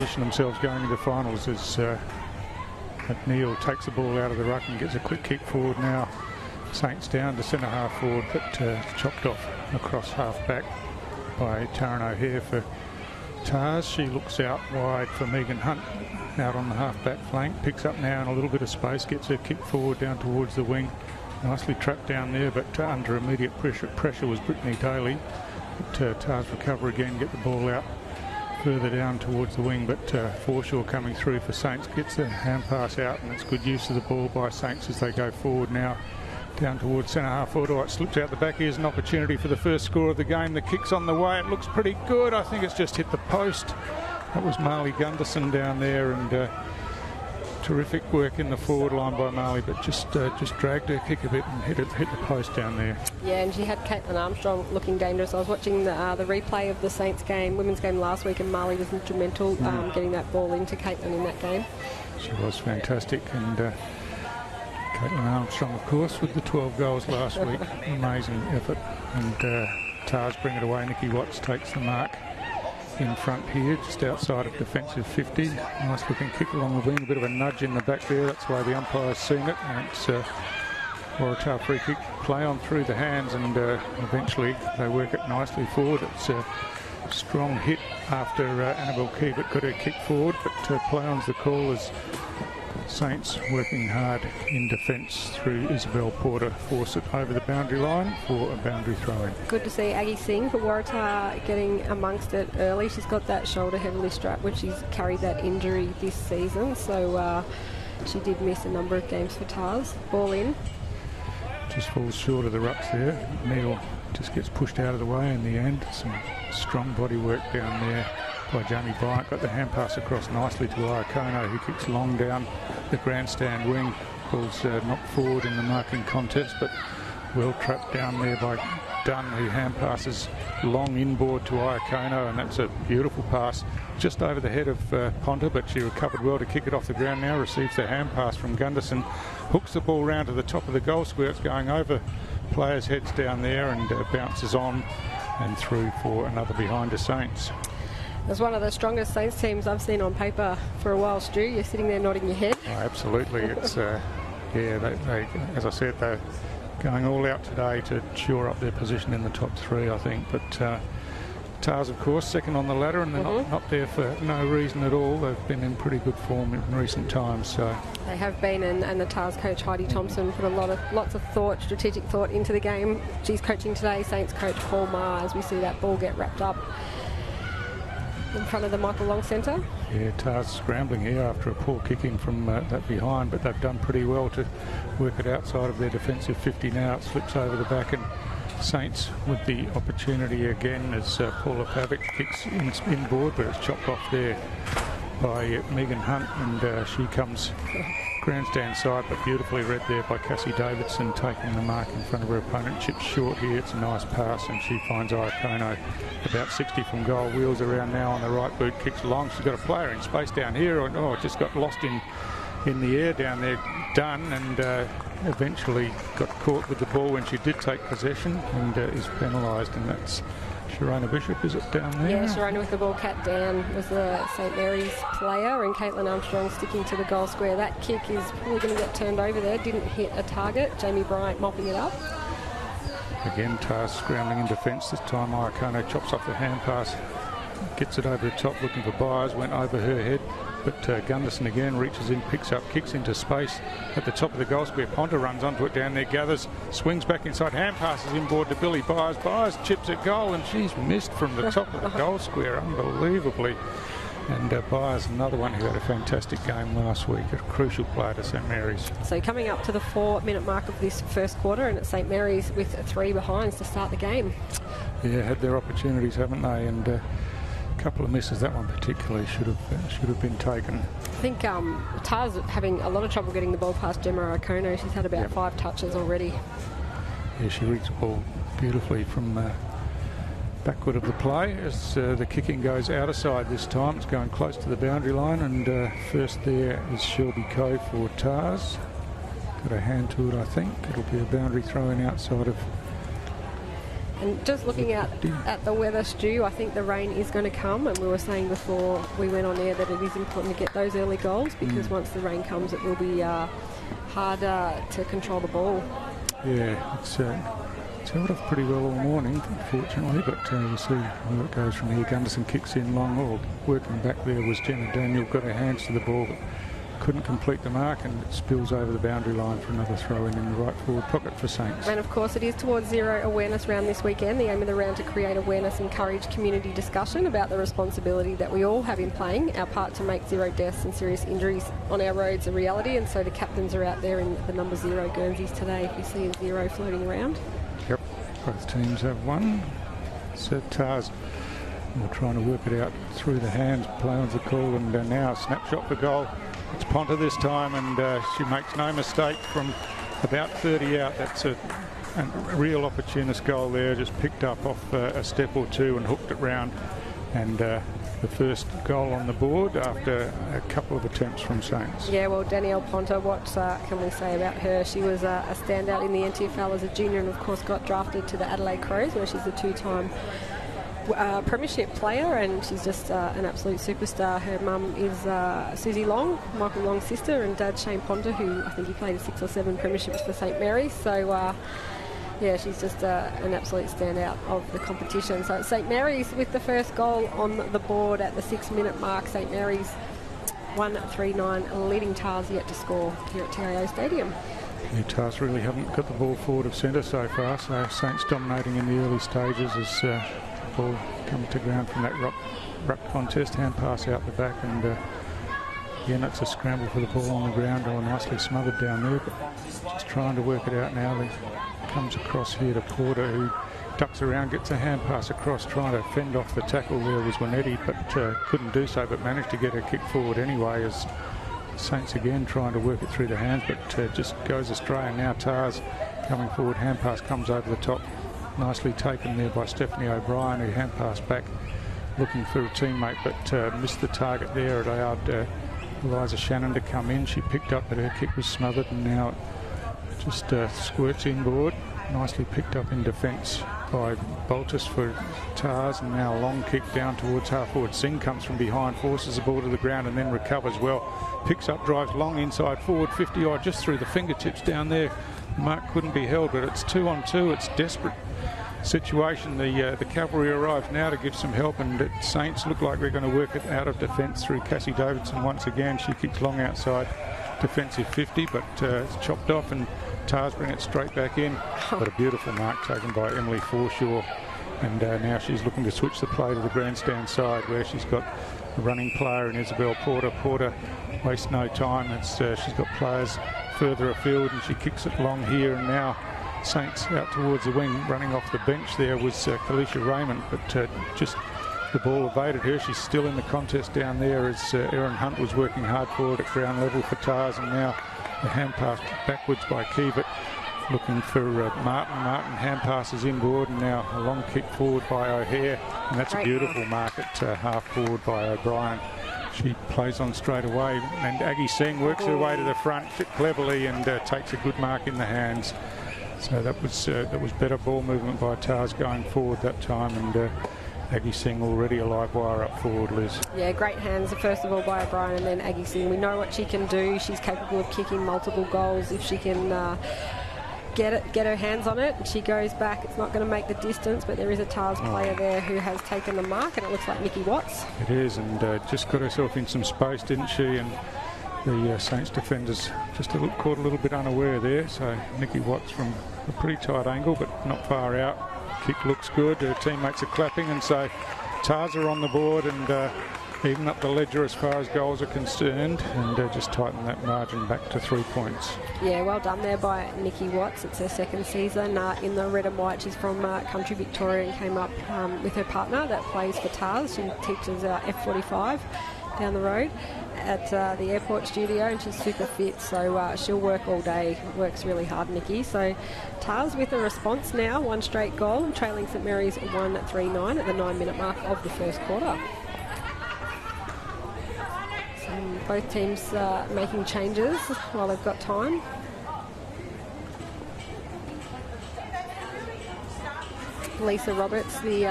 position themselves going into finals as McNeil takes the ball out of the ruck and gets a quick kick forward now. Saints down to centre half forward, but chopped off across half back by Taryn O'Hare for Tars. She looks out wide for Megan Hunt out on the half back flank, picks up now in a little bit of space, gets her kick forward down towards the wing. Nicely trapped down there, but under immediate pressure was Brittany Daly. But Tars recover again, get the ball out further down towards the wing, but Forshaw coming through for Saints gets the hand pass out, and it's good use of the ball by Saints as they go forward now down towards centre half forward. Oh, it slipped out the back. Here's an opportunity for the first score of the game. The kick's on the way. It looks pretty good. I think it's just hit the post. That was Marley Gunderson down there, and terrific work in the forward line by Marley, but just dragged her kick a bit and hit the post down there. Yeah, and she had Caitlin Armstrong looking dangerous. I was watching the replay of the Saints game, women's game last week, and Marley was instrumental getting that ball into Caitlin in that game. She was fantastic, and Caitlin Armstrong, of course, with the 12 goals last week. Amazing effort. And Tars bring it away. Nikki Watts takes the mark in front here, just outside of defensive 50. Nice looking kick along the wing, a bit of a nudge in the back there. That's why the umpire's seen it. And it's Waratah free kick, play on through the hands, and eventually they work it nicely forward. It's a strong hit after Annabelle Keebert got her kick forward, but play on's the call as Saints working hard in defence through Isabel Porter, force it over the boundary line for a boundary throw-in. Good to see Aggie Singh for Waratah getting amongst it early. She's got that shoulder heavily strapped, which she's carried that injury this season, so she did miss a number of games for Tars. Ball in. Just falls short of the rucks there. Neil just gets pushed out of the way in the end. Some strong body work down there by Jamie Bryant. Got the hand pass across nicely to Iakono, who kicks long down the grandstand wing. Ball's knocked forward in the marking contest, but well trapped down there by Dunn, who hand passes long inboard to Iakono, and that's a beautiful pass just over the head of Ponta, but she recovered well to kick it off the ground now, receives the hand pass from Gunderson, hooks the ball round to the top of the goal square. It's going over players' heads down there and bounces on and through for another behind the Saints. It's one of the strongest Saints teams I've seen on paper for a while, Stu. You're sitting there nodding your head. Oh, absolutely. It's yeah, they, as I said, they're going all out today to shore up their position in the top three, I think. But Tars, of course, second on the ladder, and they're not there for no reason at all. They've been in pretty good form in recent times. So they have been, and the Tars coach Heidi Thompson put lots of thought, strategic thought into the game. She's coaching today, Saints coach Paul Maher, as we see that ball get wrapped up in front of the Michael Long Centre. Yeah, Tars scrambling here after a poor kicking from that behind, but they've done pretty well to work it outside of their defensive 50 now. It slips over the back, and Saints with the opportunity again as Paula Pavic kicks inboard, but it's chopped off there by Megan Hunt, and she comes grandstand side, but beautifully read there by Cassie Davidson, taking the mark in front of her opponent. Chips short here. It's a nice pass, and she finds Iakono about 60 from goal. Wheels around now on the right boot, kicks long. She's got a player in space down here. Oh, just got lost in the air down there, Dunn, and eventually got caught with the ball when she did take possession, and is penalised, and that's Sharona Bishop, is it down there? Yeah, Sharona with the ball cat down was the St Mary's player, and Caitlin Armstrong sticking to the goal square. That kick is probably going to get turned over there. Didn't hit a target. Jamie Bryant mopping it up. Again, Tars scrambling in defence. This time Iakono chops off the hand pass, gets it over the top looking for Byers, went over her head, but Gunderson again reaches in, picks up, kicks into space at the top of the goal square. Ponta runs onto it down there, gathers, swings back inside, hand passes inboard to Billy Byers. Byers chips at goal, and she's missed from the top of the goal square unbelievably. And Byers, another one who had a fantastic game last week, a crucial player to St Mary's. So coming up to the 4-minute mark of this first quarter, and it's St Mary's with 3 behinds to start the game. Yeah, had their opportunities, haven't they? And a couple of misses. That one particularly should have been taken. I think Tars having a lot of trouble getting the ball past Gemma Iakono. She's had about 5 touches already. Yeah, she reads the ball beautifully from backward of the play as the kicking goes outer side this time. It's going close to the boundary line, and first there is Shelby Coe for Tars. Got a hand to it, I think. It'll be a boundary throw-in outside of And just looking at the weather, Stu, I think the rain is going to come, and we were saying before we went on air that it is important to get those early goals, because once the rain comes it will be harder to control the ball. Yeah, it's held off pretty well all morning, unfortunately, but we'll see where it goes from here. Gunderson kicks in long, or working back there was Jenna Daniel, got her hands to the ball, but couldn't complete the mark, and it spills over the boundary line for another throw in the right forward pocket for Saints. And of course it is towards Zero Awareness Round this weekend. The aim of the round to create awareness, encourage community discussion about the responsibility that we all have in playing our part to make zero deaths and serious injuries on our roads a reality. And so the captains are out there in the number 0 Guernseys today, if you see a 0 floating around. Yep, both teams have one. So Tars, we're trying to work it out through the hands. Play on's the call, and now snapshot for goal. It's Ponta this time, and she makes no mistake from about 30 out. That's a real opportunist goal there, just picked up off a step or two and hooked it round. And the first goal on the board after a couple of attempts from Saints. Yeah, well, Danielle Ponta, what can we say about her? She was a standout in the NTFL as a junior, and of course got drafted to the Adelaide Crows, where she's a 2-time premiership player, and she's just an absolute superstar. Her mum is Susie Long, Michael Long's sister, and dad Shane Ponta, who I think he played 6 or 7 premierships for St Mary's. So yeah, she's just an absolute standout of the competition. So St Mary's with the first goal on the board at the 6-minute mark. St Mary's 1-3-9, leading Tars yet to score here at TIO Stadium. Yeah, Tars really haven't got the ball forward of centre so far, so Saints dominating in the early stages as ball coming to ground from that ruck contest. Hand pass out the back, and again it's a scramble for the ball on the ground, or nicely smothered down there, but just trying to work it out now. He comes across here to Porter, who ducks around, gets a hand pass across, trying to fend off the tackle there was Wanetti, but couldn't do so, but managed to get her kick forward anyway, as Saints again trying to work it through the hands, but just goes astray. And now Tars coming forward, hand pass comes over the top. Nicely taken there by Stephanie O'Brien, who hand passed back looking for a teammate, but missed the target there. It allowed Eliza Shannon to come in. She picked up, but her kick was smothered, and now it just squirts inboard. Nicely picked up in defence by Boltus for Tars, and now a long kick down towards half forward. Singh comes from behind, forces the ball to the ground, and then recovers well. Picks up, drives long inside forward, 50-odd, just through the fingertips down there. Mark couldn't be held, but it's 2-on-2. It's desperate situation. The cavalry arrives now to give some help, and Saints look like they're going to work it out of defence through Cassie Davidson once again. She kicks long outside, defensive 50, but it's chopped off, and Tars bring it straight back in. But a beautiful mark taken by Emily Forshaw, and now she's looking to switch the play to the grandstand side, where she's got a running player in Isabel Porter. Porter wastes no time. She's got players further afield, and she kicks it long here, and now Saints out towards the wing. Running off the bench there was Kalisha Raymond, but just the ball evaded her. She's still in the contest down there, as Erin Hunt was working hard for it at ground level for Tars, and now the hand pass backwards by Kiewit, looking for Martin. Martin hand passes inboard, and now a long kick forward by O'Hare, and that's a beautiful mark at half forward by O'Brien. She plays on straight away, and Aggie Singh works her way to the front cleverly and takes a good mark in the hands. So that was better ball movement by Tars going forward that time, and Aggie Singh already a live wire up forward, Liz. Yeah, great hands, first of all by O'Brien, and then Aggie Singh. We know what she can do. She's capable of kicking multiple goals if she can get her hands on it. And she goes back. It's not going to make the distance, but there is a Tars player there who has taken the mark, and it looks like Nikki Watts. It is, and just got herself in some space, didn't she? And the Saints defenders just caught a little bit unaware there. So Nikki Watts from a pretty tight angle, but not far out. Kick looks good. Her teammates are clapping, and so Tars are on the board and even up the ledger as far as goals are concerned, and just tighten that margin back to 3 points. Yeah, well done there by Nikki Watts. It's her second season in the red and white. She's from country Victoria and came up with her partner that plays for Tars. She teaches F45 down the road at the airport studio, and she's super fit, so she'll work all day. Works really hard, Nikki. So Tars with a response now, one straight goal, and trailing St Mary's 1-3-9 at the 9-minute mark of the first quarter. So both teams making changes while they've got time. Lisa Roberts, the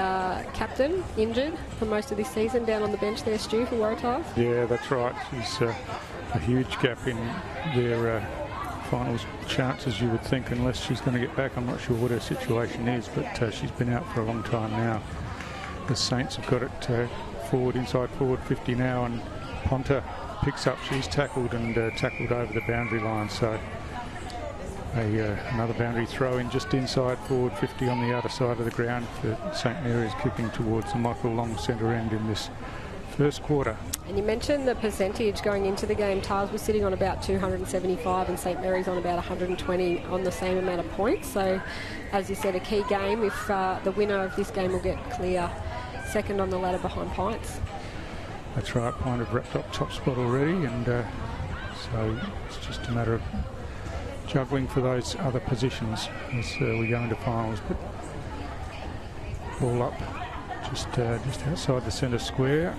captain, injured for most of this season, down on the bench there, Stu, for Waratah. Yeah, that's right. She's a huge gap in their finals chances, you would think, unless she's going to get back. I'm not sure what her situation is, but she's been out for a long time now. The Saints have got it forward, inside forward 50 now, and Ponta picks up. She's tackled and tackled over the boundary line, so another boundary throw in just inside forward 50 on the outer side of the ground for St Mary's, kicking towards the Michael Long centre end in this first quarter. And you mentioned the percentage going into the game. Tars was sitting on about 275 and St Mary's on about 120 on the same amount of points. So, as you said, a key game. If the winner of this game will get clear second on the ladder behind Pints. That's right. Pint have wrapped up top spot already, and so it's just a matter of juggling for those other positions as we go into finals. But ball up just outside the centre square.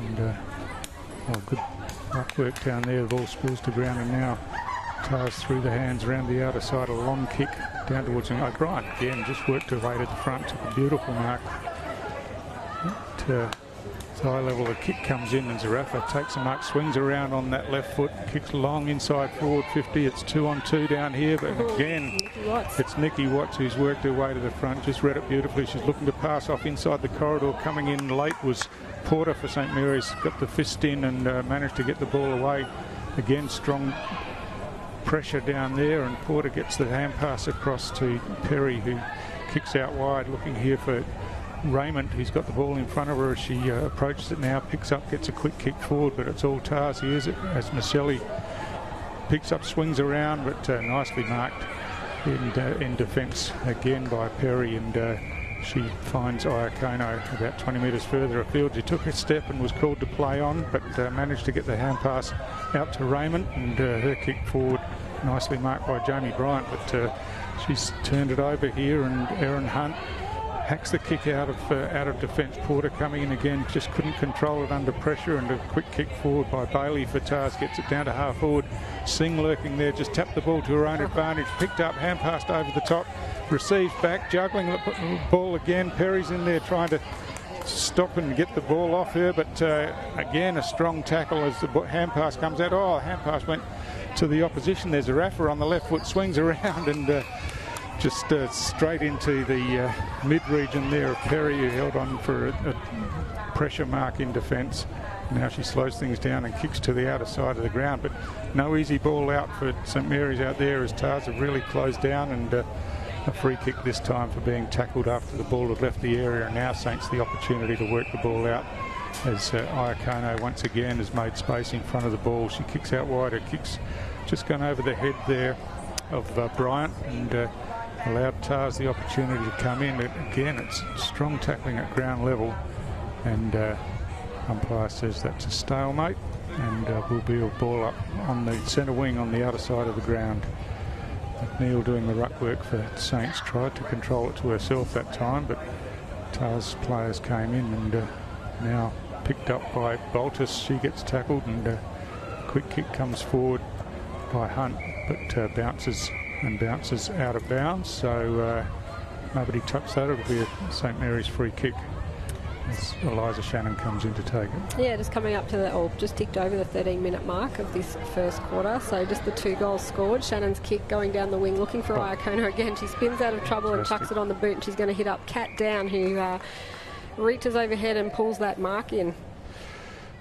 And good ruck work down there. The ball spills to ground, and now Tars through the hands around the outer side. A long kick down towards O'Brien. Again, just worked her way to the front. Took a beautiful mark. At eye level, the kick comes in, and Zarafa takes a mark, swings around on that left foot, kicks long inside forward 50. It's 2-on-2 down here, but again, it's Nikki Watts who's worked her way to the front. Just read it beautifully. She's looking to pass off inside the corridor. Coming in late was Porter for St Mary's. Got the fist in and managed to get the ball away. Again, strong pressure down there, and Porter gets the hand pass across to Perry, who kicks out wide, looking here for Raymond, who's got the ball in front of her as she approaches it now, picks up, gets a quick kick forward, but it's all Tars. Here's it as Maselli picks up, swings around, but nicely marked in defence again by Perry, and she finds Iacono about 20 metres further afield. She took a step and was called to play on, but managed to get the hand pass out to Raymond, and her kick forward nicely marked by Jamie Bryant, but she's turned it over here, and Erin Hunt hacks the kick out of defence. Porter coming in again, just couldn't control it under pressure, and a quick kick forward by Bailey for Tars gets it down to half forward. Singh lurking there, just tapped the ball to her own advantage, picked up, hand passed over the top, received back, juggling the ball again. Perry's in there trying to stop and get the ball off her, but again a strong tackle as the hand pass comes out. Oh, hand pass went to the opposition. There's a Rafa on the left foot, swings around and just straight into the mid-region there of Perry, who held on for a pressure mark in defence. Now she slows things down and kicks to the outer side of the ground, but no easy ball out for St Mary's out there as Tars have really closed down, and a free kick this time for being tackled after the ball had left the area, and now Saints the opportunity to work the ball out as Iacono once again has made space in front of the ball. She kicks out wide, her kick's just gone over the head there of Bryant, and allowed Tars the opportunity to come in. But again, it's strong tackling at ground level, and umpire says that's a stalemate, and will be a ball up on the centre wing on the outer side of the ground. McNeil doing the ruck work for Saints, tried to control it to herself that time, but Tars players came in, and now picked up by Boltus. She gets tackled, and a quick kick comes forward by Hunt, but bounces out of bounds, so nobody touched that. It'll be a St Mary's free kick as Eliza Shannon comes in to take it. Yeah, just coming up to or just ticked over the 13-minute mark of this first quarter, so just the 2 goals scored. Shannon's kick going down the wing, looking for Iacono again. She spins out of trouble and chucks it on the boot, and she's going to hit up Kat Down, who reaches overhead and pulls that mark in.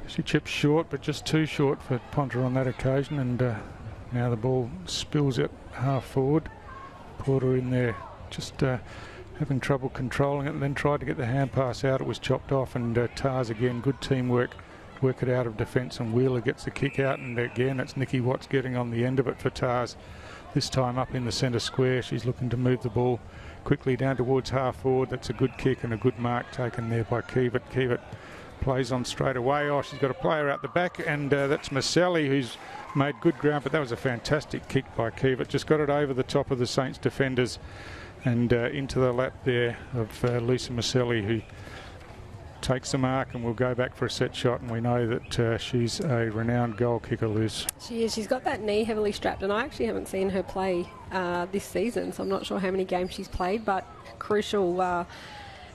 She chips short, but just too short for Ponta on that occasion, and now the ball spills it half forward. Porter in there just having trouble controlling it, and then tried to get the hand pass out. It was chopped off, and Tars again, good teamwork, work it out of defence, and Wheeler gets the kick out, and again it's Nikki Watts getting on the end of it for Tars. This time up in the centre square, she's looking to move the ball quickly down towards half forward. That's a good kick and a good mark taken there by Kiewit. Kiewit plays on straight away. Oh, she's got a player out the back, and that's Maselli, who's made good ground, but that was a fantastic kick by Kiewit. Just got it over the top of the Saints defenders and into the lap there of Lisa Maselli, who takes the mark and will go back for a set shot, and we know that she's a renowned goal kicker, Liz. She is. She's got that knee heavily strapped, and I actually haven't seen her play this season, so I'm not sure how many games she's played, but crucial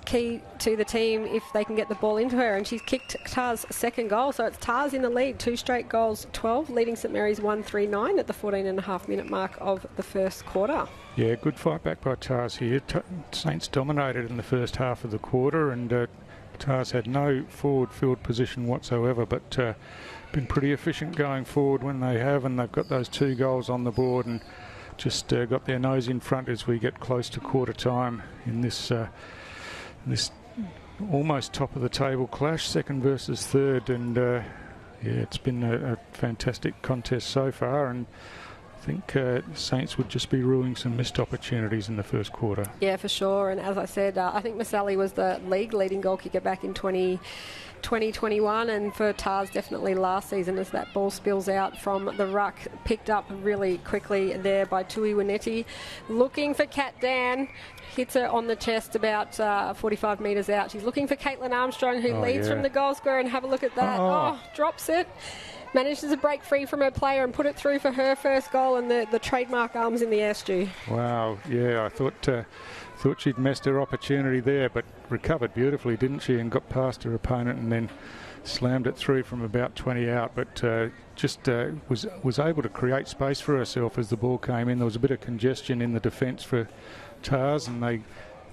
key to the team if they can get the ball into her. And she's kicked Tar's second goal, so it's Tar's in the lead, 2 straight goals, 12, leading St Mary's 1-3-9 at the 14.5-minute mark of the first quarter. Yeah, good fight back by Tars here. Saints dominated in the first half of the quarter, and Tars had no forward field position whatsoever, but been pretty efficient going forward when they have, and they've got those 2 goals on the board and just got their nose in front as we get close to quarter time in this almost top of the table clash, second versus third, and yeah, it's been a fantastic contest so far, and I think Saints would just be ruining some missed opportunities in the first quarter. Yeah, for sure. And as I said, I think Masali was the league leading goal kicker back in 2021, and for Tars definitely last season, as that ball spills out from the ruck, picked up really quickly there by Tui Winetti, looking for Kat Dan, hits her on the chest about 45 metres out. She's looking for Caitlin Armstrong, who leads from the goal square, and have a look at that. Drops it. Manages to break free from her player and put it through for her first goal, and the trademark arms in the air, Stu. Wow, yeah, I thought she'd missed her opportunity there, but recovered beautifully, didn't she, and got past her opponent and then slammed it through from about 20 out, but just was able to create space for herself as the ball came in. There was a bit of congestion in the defence for Tars, and they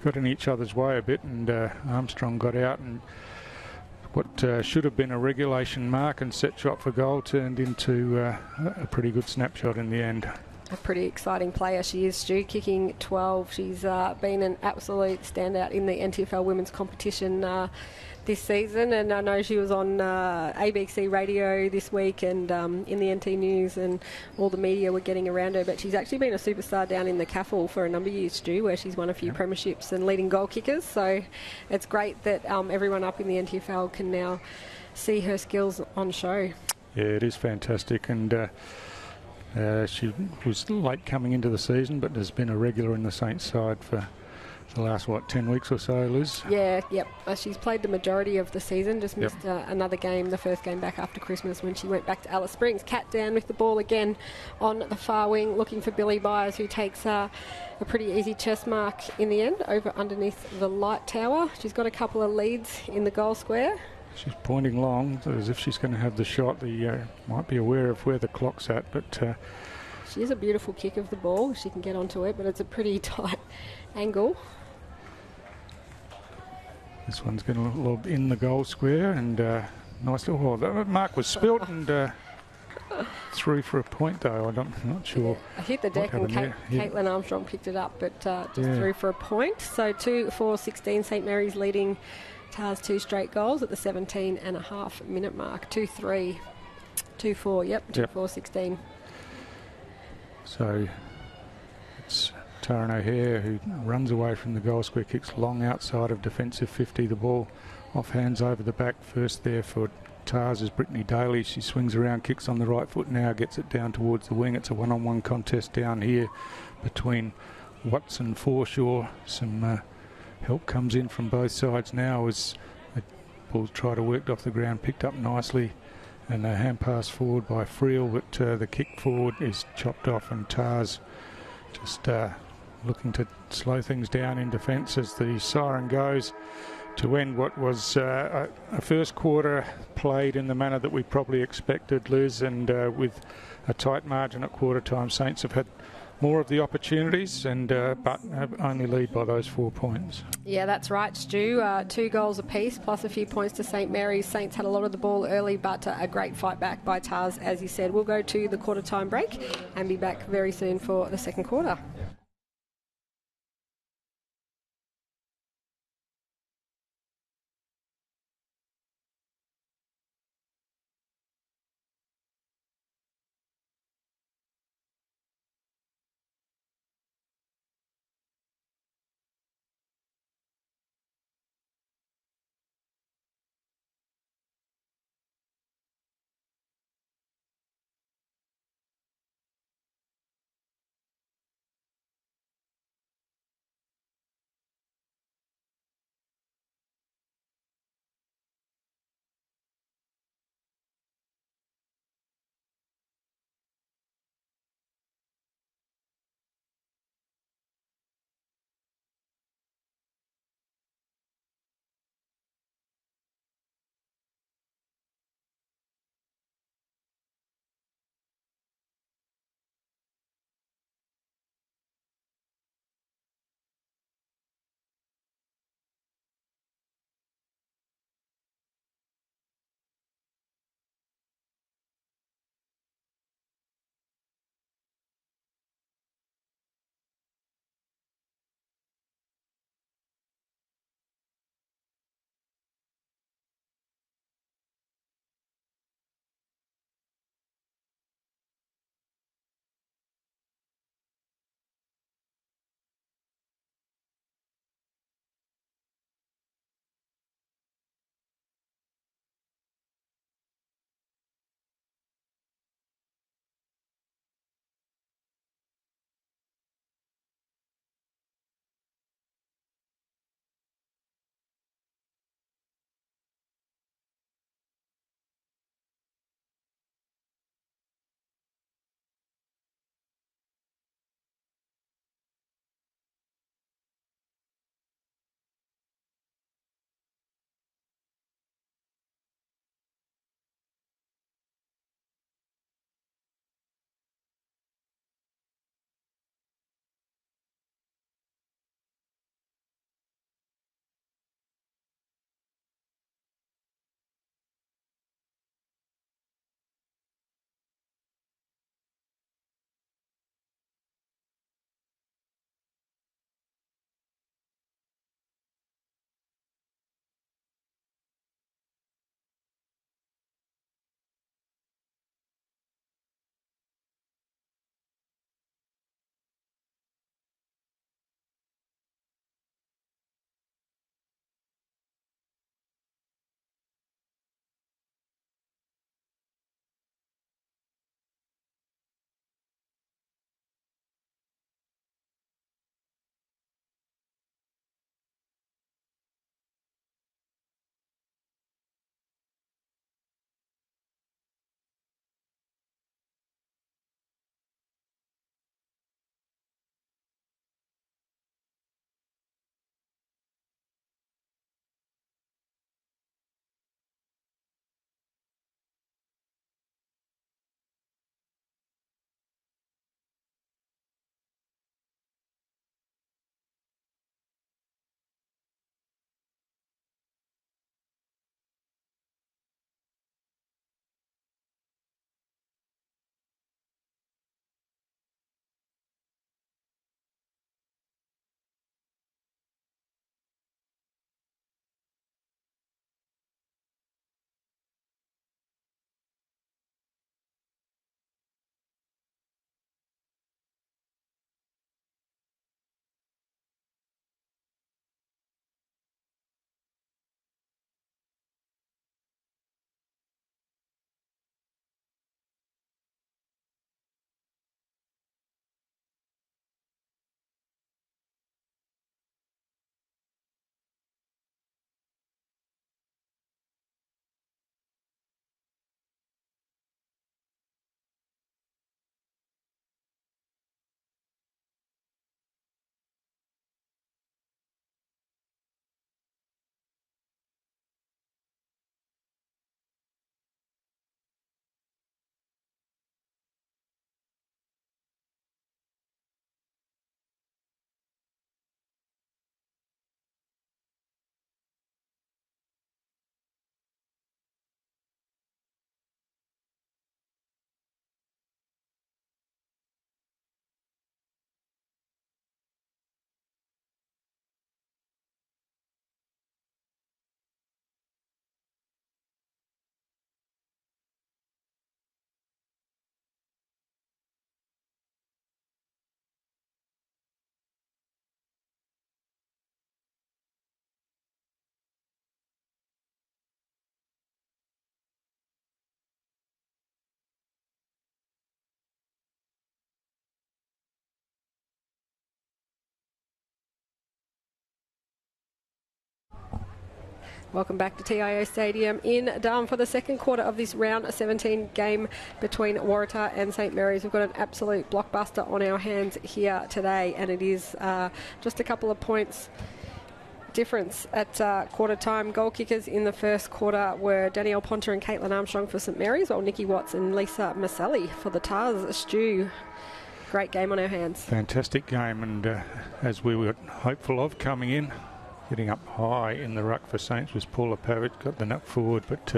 got in each other's way a bit, and Armstrong got out, and what should have been a regulation mark and set shot for goal turned into a pretty good snapshot in the end. A pretty exciting player she is, Stu, kicking 12. She's been an absolute standout in the NTFL women's competition this season, and I know she was on ABC radio this week and in the NT News, and all the media were getting around her, but she's actually been a superstar down in the CAFL for a number of years, Stu, where she's won a few premierships and leading goal kickers, so it's great that everyone up in the NTFL can now see her skills on show. Yeah, it is fantastic, and she was late coming into the season, but has been a regular in the Saints side for the last, 10 weeks or so, Liz? Yeah, yep. She's played the majority of the season, just missed another game, the first game back after Christmas when she went back to Alice Springs. Cat down with the ball again on the far wing, looking for Billy Byers, who takes a pretty easy chest mark in the end, over underneath the light tower. She's got a couple of leads in the goal square. She's pointing long, as if she's going to have the shot. Might be aware of where the clock's at, but she is a beautiful kick of the ball. She can get onto it, but it's a pretty tight angle. This one's going to lob in the goal square, and nice little. That mark was spilt and through for a point, though. I'm not sure. I hit the deck, and Caitlin Armstrong picked it up, but just through for a point. So 2-4-16, St Mary's leading Tars 2 straight goals at the 17.5-minute mark. 2-3, 2-4. 2-4-16. So it's Taran O'Hare who runs away from the goal square, kicks long outside of defensive 50. The ball off hands over the back. First there for Tars is Brittany Daly. She swings around, kicks on the right foot now, gets it down towards the wing. It's a one-on-one contest down here between Watts and Forshaw. Some help comes in from both sides now as the ball's tried to work off the ground, picked up nicely, and a hand pass forward by Friel, but the kick forward is chopped off, and Tars just looking to slow things down in defence as the siren goes to end what was a first quarter played in the manner that we probably expected, Liz, and with a tight margin at quarter time. Saints have had more of the opportunities, and but have only lead by those 4 points. Yeah, that's right, Stu. 2 goals apiece plus a few points to St Mary's. Saints had a lot of the ball early, but a great fight back by Tars, as you said. We'll go to the quarter time break and be back very soon for the second quarter. Welcome back to TIO Stadium in Darwin for the second quarter of this round 17 game between Waratah and St Mary's. We've got an absolute blockbuster on our hands here today, and it is just a couple of points difference at quarter time. Goal kickers in the first quarter were Danielle Ponter and Caitlin Armstrong for St Mary's, while Nikki Watts and Lisa Maselli for the Tars. Stu, great game on our hands. Fantastic game, and as we were hopeful of coming in, getting up high in the ruck for Saints was Paula Pavitt, got the nut forward, but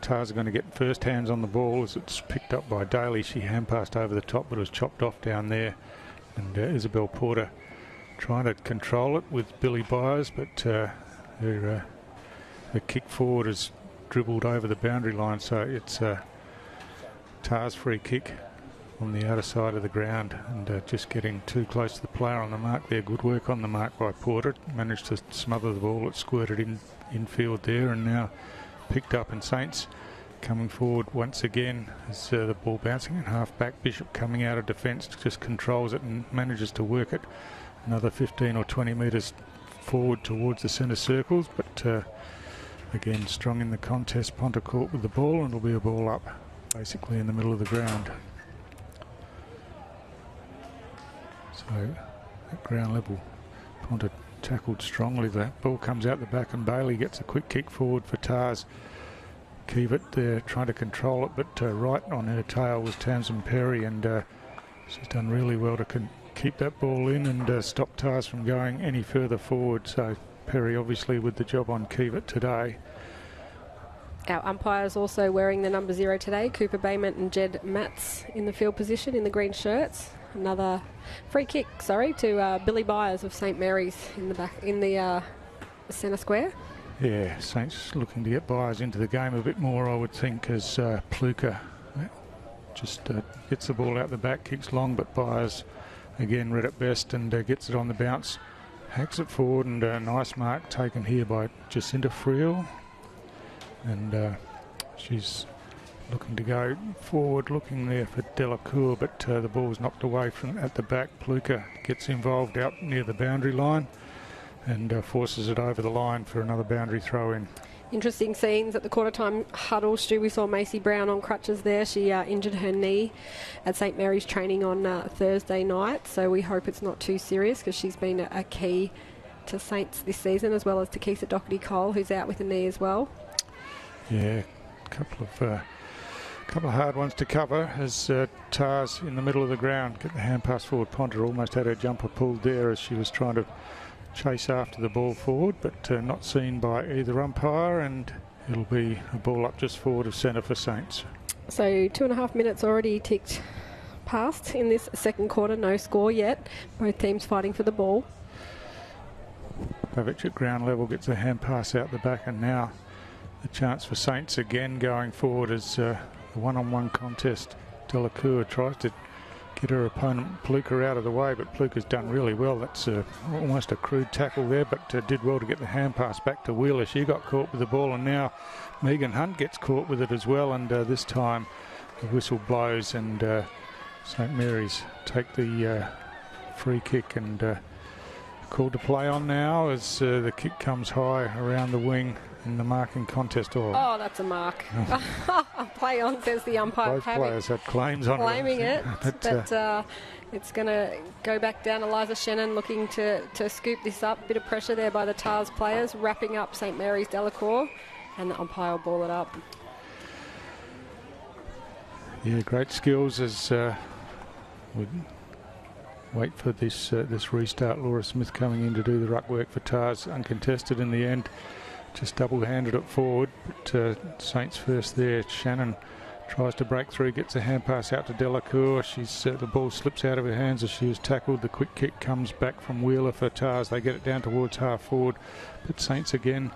Tars are going to get first hands on the ball as it's picked up by Daly. She hand-passed over the top, but it was chopped off down there. And Isabel Porter trying to control it with Billy Byers, but her kick forward has dribbled over the boundary line, so it's Tars free kick on the outer side of the ground, and just getting too close to the player on the mark there. Good work on the mark by Porter. Managed to smother the ball. It squirted infield there, and now picked up, and Saints coming forward once again as the ball bouncing in half back. Bishop coming out of defence, just controls it and manages to work it another 15 or 20 metres forward towards the centre circles, but again strong in the contest. Ponter caught with the ball, and it'll be a ball up basically in the middle of the ground. So at ground level, Ponter tackled strongly. The ball comes out the back, and Bailey gets a quick kick forward for Tars. Kiewit there trying to control it, but right on her tail was Tamsin Perry, and she's done really well to keep that ball in and stop Tars from going any further forward. So Perry obviously with the job on Kiewit today. Our umpires also wearing the number 0 today, Cooper Bayment and Jed Matz in the field position in the green shirts. Another free kick, to Billy Byers of St Mary's in the back in the centre square. Yeah, Saints looking to get Byers into the game a bit more, I would think, as Pluker just gets the ball out the back, kicks long, but Byers again read it best and gets it on the bounce, hacks it forward, and a nice mark taken here by Jacinta Friel, and she's looking to go forward, looking there for Delacour, but the ball's knocked away from at the back. Pluker gets involved out near the boundary line and forces it over the line for another boundary throw in. Interesting scenes at the quarter time huddle, Stu. We saw Macy Brown on crutches there. She injured her knee at St Mary's training on Thursday night, so we hope it's not too serious, because she's been a key to Saints this season, as well as to Keitha Doherty-Cole, who's out with a knee as well. Yeah, a couple of hard ones to cover as Tars in the middle of the ground get the hand pass forward. Ponter almost had her jumper pulled there as she was trying to chase after the ball forward, but not seen by either umpire, and it'll be a ball up just forward of centre for Saints. So 2.5 minutes already ticked past in this second quarter, no score yet. Both teams fighting for the ball. Pavic at ground level gets a hand pass out the back, and now the chance for Saints again going forward as the one-on-one contest. Delacour tries to get her opponent Pluker out of the way, but Pluker's done really well. That's almost a crude tackle there, but did well to get the hand pass back to Wheeler. She got caught with the ball, and now Megan Hunt gets caught with it as well, and this time the whistle blows, and St Mary's take the free kick, and called to play on now as the kick comes high around the wing in the marking contest. Oh, that's a mark. Play on, says the umpire. Both players had claims on claiming it, but it's going to go back down. Eliza Shannon looking to scoop this up. Bit of pressure there by the Tars players, wrapping up St Mary's Delacour, and the umpire will ball it up. Yeah, great skills as we wait for this restart. Laura Smith coming in to do the ruck work for Tars, uncontested in the end. Just double-handed it forward, but Saints first there. Shannon tries to break through, gets a hand pass out to Delacour. She's the ball slips out of her hands as she was tackled. The quick kick comes back from Wheeler for Tars. They get it down towards half forward, but Saints again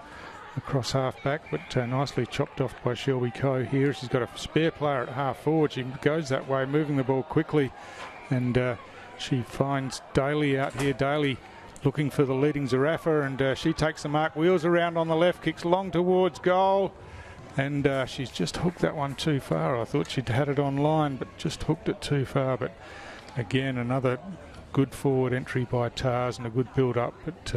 across half back, but nicely chopped off by Shelby Coe here. She's got a spare player at half forward. She goes that way, moving the ball quickly, and she finds Daly out here. Daly looking for the leading Zarafa, and she takes the mark, wheels around on the left, kicks long towards goal, and she's just hooked that one too far. I thought she'd had it on line, but just hooked it too far. But again, another good forward entry by Tars and a good build-up, but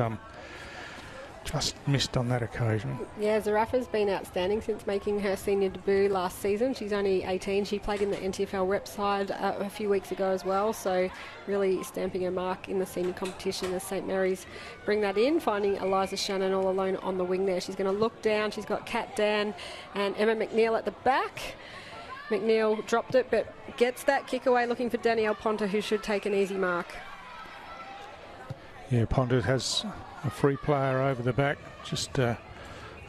just missed on that occasion. Yeah, Waratah's been outstanding since making her senior debut last season. She's only 18. She played in the NTFL rep side a few weeks ago as well, so really stamping her mark in the senior competition as St Mary's bring that in, finding Eliza Shannon all alone on the wing there. She's going to look down. She's got Kat Dan and Emma McNeil at the back. McNeil dropped it, but gets that kick away, looking for Danielle Ponta, who should take an easy mark. Yeah, Ponta has a free player over the back, just a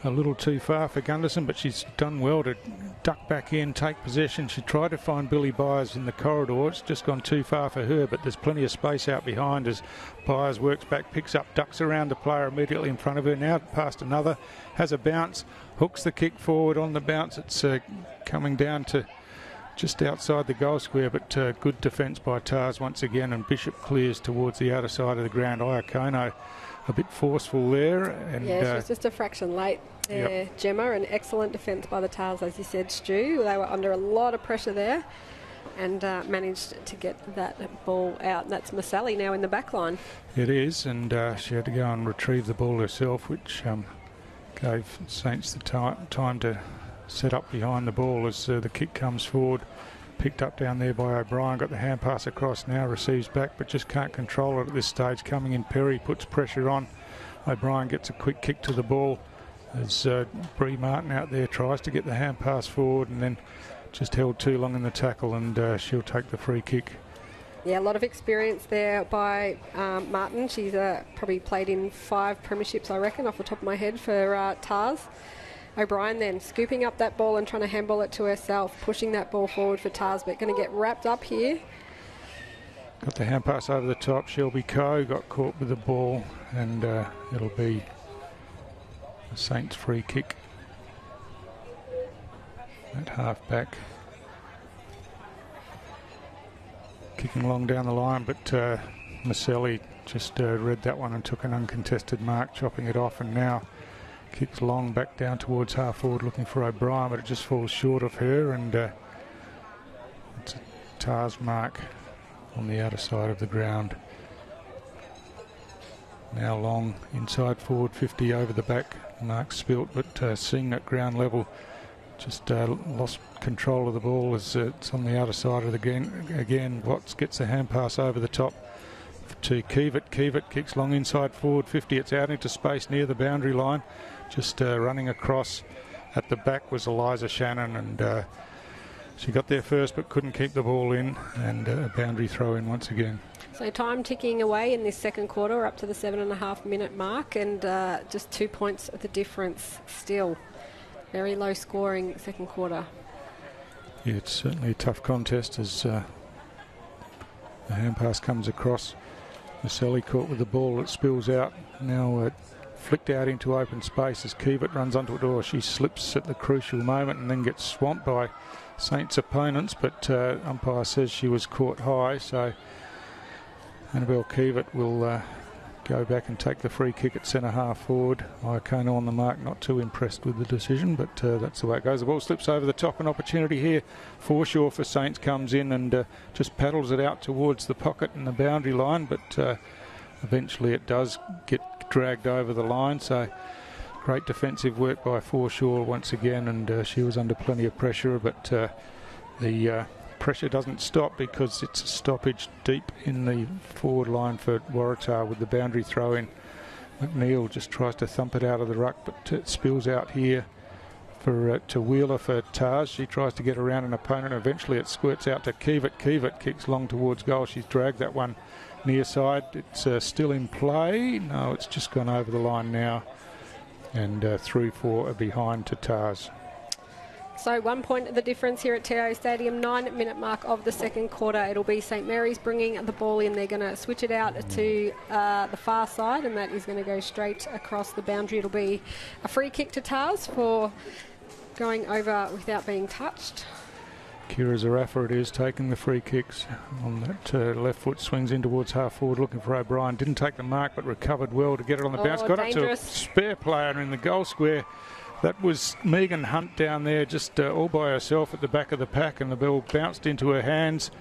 little too far for Gunderson, but she's done well to duck back in, take possession. She tried to find Billy Byers in the corridor. It's just gone too far for her, but there's plenty of space out behind as Byers works back, picks up, ducks around the player immediately in front of her. Now past another, has a bounce, hooks the kick forward on the bounce. It's coming down to just outside the goal square, but good defence by Tars once again, and Bishop clears towards the outer side of the ground. Iacono a bit forceful there. And yeah, she's just a fraction late there, yep. Gemma, and excellent defence by the Tars, as you said, Stu. They were under a lot of pressure there and managed to get that ball out. And that's Maselli now in the back line. It is, and she had to go and retrieve the ball herself, which gave Saints the time to set up behind the ball as the kick comes forward. Picked up down there by O'Brien, got the hand pass across now, receives back but just can't control it at this stage. Coming in, Perry puts pressure on. O'Brien gets a quick kick to the ball as Bree Martin out there tries to get the hand pass forward and then just held too long in the tackle, and she'll take the free kick. Yeah, a lot of experience there by Martin. She's probably played in 5 premierships, I reckon, off the top of my head for Tars. O'Brien then scooping up that ball and trying to handball it to herself, pushing that ball forward for Tars, but going to get wrapped up here. Got the hand pass over the top. Shelby Coe got caught with the ball, and it'll be a Saints free kick at half back. Kicking along down the line, but Maselli just read that one and took an uncontested mark, chopping it off, and now kicks long back down towards half forward looking for O'Brien, but it just falls short of her, and it's a Tars mark on the outer side of the ground. Now long inside forward 50 over the back, mark spilt, but seeing at ground level just lost control of the ball as it's on the outer side of the game. Again, Watts gets the hand pass over the top to Kiewit. Kiewit kicks long inside forward 50. It's out into space near the boundary line. Just running across at the back was Eliza Shannon, and she got there first but couldn't keep the ball in, and a boundary throw in once again. So time ticking away in this second quarter. We're up to the 7.5 minute mark, and just 2 points of the difference still. Very low scoring second quarter. Yeah, it's certainly a tough contest as the hand pass comes across. Maselli caught with the ball, it spills out. Now flicked out into open space as Kiewit runs onto a door. She slips at the crucial moment and then gets swamped by Saints opponents, but umpire says she was caught high, so Annabelle Kiewit will go back and take the free kick at centre half forward. Iacono on the mark, not too impressed with the decision, but that's the way it goes. The ball slips over the top. An opportunity here. Forshaw for Saints comes in and just paddles it out towards the pocket and the boundary line, but eventually it does get dragged over the line. So great defensive work by Forshaw once again, and she was under plenty of pressure, but the pressure doesn't stop because it's a stoppage deep in the forward line for Waratah with the boundary throw in. McNeil just tries to thump it out of the ruck, but it spills out here for to Wheeler for Tars. She tries to get around an opponent. Eventually it squirts out to Kiewit. Kiewit kicks long towards goal. She's dragged that one near side. It's still in play. No, it's just gone over the line now, and through for a behind to Tars. So 1 point of the difference here at TIO Stadium, 9 minute mark of the second quarter. It'll be St Mary's bringing the ball in. They're going to switch it out to the far side, and that is going to go straight across the boundary. It'll be a free kick to Tars for going over without being touched. Kira Zarafa it is, taking the free kicks on that left foot, swings in towards half forward looking for O'Brien. Didn't take the mark but recovered well to get it on the bounce. Got dangerous. It to a spare player in the goal square. That was Megan Hunt down there, just all by herself at the back of the pack, and the ball bounced into her hands,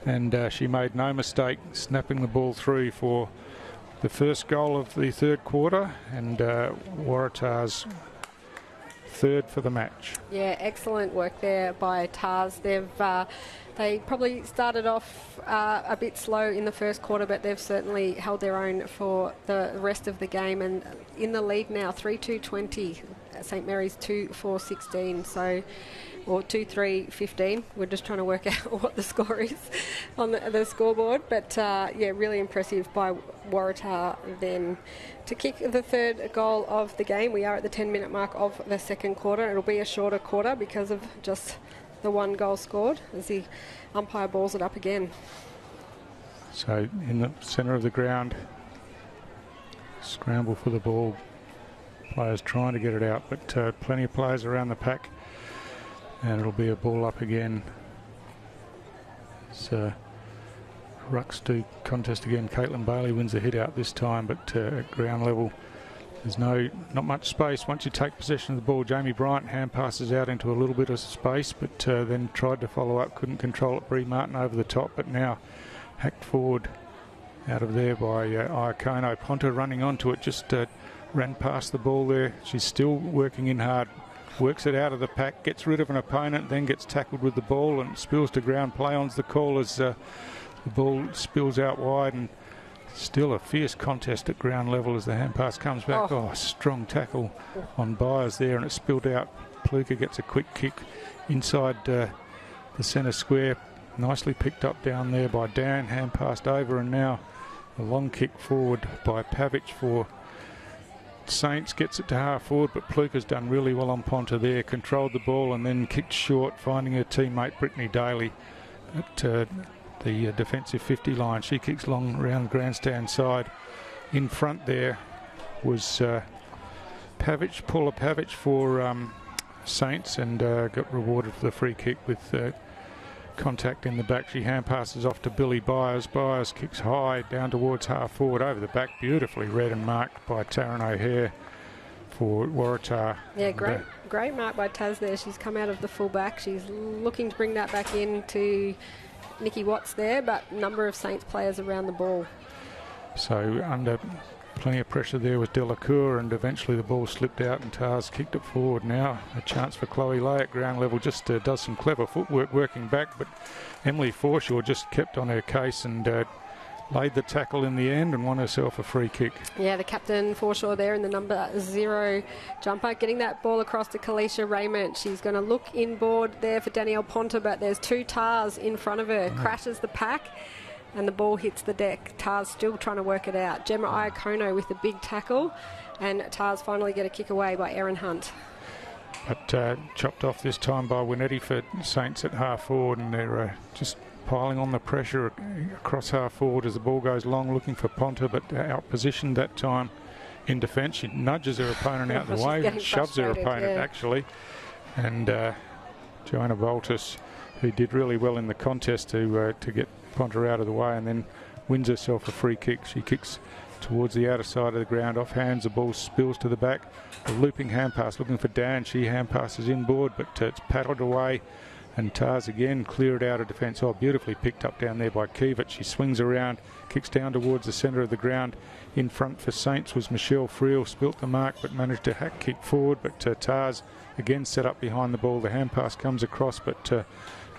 and she made no mistake snapping the ball through for the first goal of the third quarter, and Waratah's third for the match. Yeah, excellent work there by Tars. They probably started off a bit slow in the first quarter, but they've certainly held their own for the rest of the game, and in the lead now, 3-2-20. St Mary's 2-4-16, so, or 2-3-15. We're just trying to work out what the score is on the scoreboard, but yeah, really impressive by Waratah then to kick the third goal of the game. We are at the 10-minute mark of the second quarter. It'll be a shorter quarter because of just the one goal scored as the umpire balls it up again. So in the centre of the ground, scramble for the ball. Players trying to get it out, but plenty of players around the pack, and it'll be a ball up again. So rucks do contest again. Caitlin Bailey wins the hit out this time, but at ground level there's not much space. Once you take possession of the ball, Jamie Bryant hand passes out into a little bit of space, but then tried to follow up, couldn't control it. Bree Martin over the top, but now hacked forward out of there by Iacono. Ponta running onto it, just ran past the ball there. She's still working in hard, works it out of the pack, gets rid of an opponent, then gets tackled with the ball and spills to ground. Play on's the call as the ball spills out wide, and still a fierce contest at ground level as the hand pass comes back. Oh, strong tackle on Byers there, and it spilled out. Pluka gets a quick kick inside the centre square. Nicely picked up down there by Dan, hand passed over, and now a long kick forward by Pavic for Saints. Gets it to half forward, but Pluka's done really well on Ponta there. Controlled the ball and then kicked short, finding her teammate Brittany Daly at the defensive 50 line. She kicks long round grandstand side. In front there was Pavic, Paula Pavic for Saints, and got rewarded for the free kick with contact in the back. She hand passes off to Billy Byers. Byers kicks high down towards half forward over the back, beautifully read and marked by Taryn O'Hare for Waratah. Yeah, great mark by Taz there. She's come out of the full back. She's looking to bring that back in to Nikki Watts there, but a number of Saints players around the ball. So under plenty of pressure there was Delacour, and eventually the ball slipped out and Tars kicked it forward. Now a chance for Chloe Lay at ground level, just does some clever footwork working back, but Emily Forshaw just kept on her case and laid the tackle in the end and won herself a free kick. Yeah, the captain Forshaw there in the number 0 jumper, getting that ball across to Kalisha Raymond. She's going to look inboard there for Danielle Ponta, but there's two Tars in front of her. Crashes the pack and the ball hits the deck. Tars still trying to work it out. Gemma Iacono with the big tackle, and Tars finally get a kick away by Erin Hunt. But chopped off this time by Winetti for Saints at half forward, and they're just piling on the pressure across half forward as the ball goes long, looking for Ponta, but out positioned that time in defence. She nudges her opponent out the way, shoves her opponent actually, and Joanna Boltus, who did really well in the contest to get Ponta out of the way, and then wins herself a free kick. She kicks towards the outer side of the ground, off hands, the ball spills to the back. A looping hand pass looking for Dan. She hand passes inboard, but it's paddled away, and Tars again clear it out of defence. Oh, beautifully picked up down there by Kiewicz. She swings around, kicks down towards the centre of the ground. In front for Saints was Michelle Friel, spilt the mark but managed to hack kick forward, but Tars again set up behind the ball. The hand pass comes across, but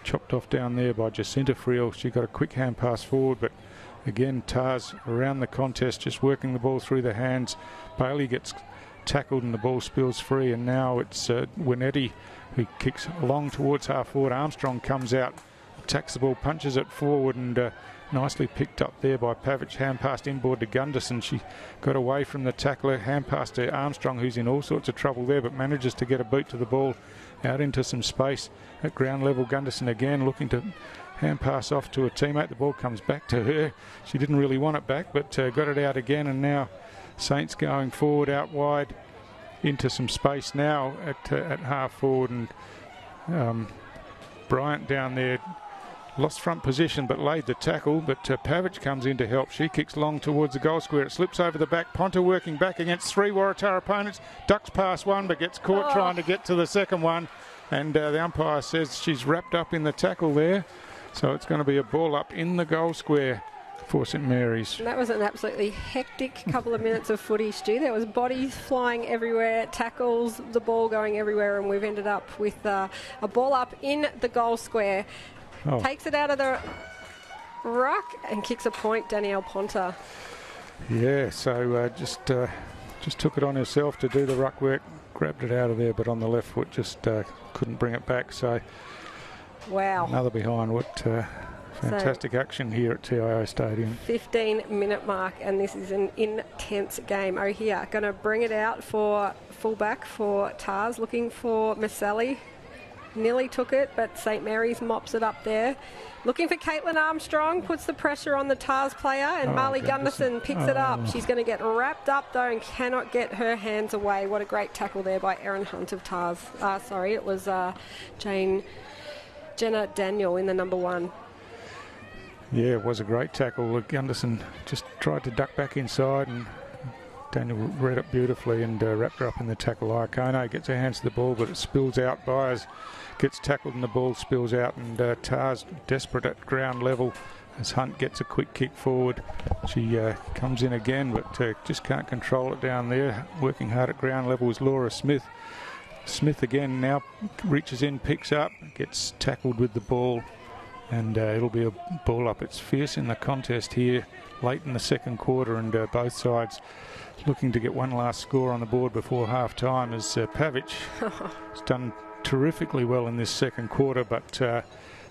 chopped off down there by Jacinta Friel. She got a quick hand pass forward, but again Tars around the contest, just working the ball through the hands. Bailey gets tackled and the ball spills free, and now it's Winetti who kicks long towards half forward. Armstrong comes out, attacks the ball, punches it forward, and nicely picked up there by Pavic. Hand passed inboard to Gunderson. She got away from the tackler, hand passed to Armstrong, who's in all sorts of trouble there, but manages to get a boot to the ball out into some space at ground level. Gunderson again looking to hand pass off to a teammate. The ball comes back to her. She didn't really want it back, but got it out again, and now Saints going forward out wide into some space now at half forward, and Bryant down there lost front position but laid the tackle, but Pavic comes in to help. She kicks long towards the goal square. It slips over the back. Ponta working back against three Waratah opponents. Ducks past one but gets caught trying to get to the second one, and the umpire says she's wrapped up in the tackle there, so it's going to be a ball up in the goal square for St Mary's. And that was an absolutely hectic couple of minutes of footy, Stu. There was bodies flying everywhere, tackles, the ball going everywhere, and we've ended up with a ball up in the goal square. Oh. Takes it out of the ruck and kicks a point, Danielle Ponta. Yeah, so just took it on herself to do the ruck work, grabbed it out of there, but on the left foot just couldn't bring it back. So wow, another behind. What fantastic action here at TIO Stadium. 15-minute mark, and this is an intense game. O'Hare going to bring it out for fullback for Tars, looking for Maselli. Nearly took it, but St Mary's mops it up there. Looking for Caitlin Armstrong, puts the pressure on the Tars player, and Marley Gunderson picks it up. She's going to get wrapped up, though, and cannot get her hands away. What a great tackle there by Erin Hunt of Tars. Sorry, it was Jenna Daniel in the number 1. Yeah, it was a great tackle. Gunderson just tried to duck back inside, and Daniel read it beautifully and wrapped her up in the tackle. Iacono gets her hands to the ball, but it spills out. Byers gets tackled and the ball spills out, and Tars desperate at ground level as Hunt gets a quick kick forward. She comes in again, but just can't control it down there. Working hard at ground level is Laura Smith. Smith again now reaches in, picks up, gets tackled with the ball, and it'll be a ball up. It's fierce in the contest here late in the second quarter, and both sides looking to get one last score on the board before half time, as Pavic has done terrifically well in this second quarter, but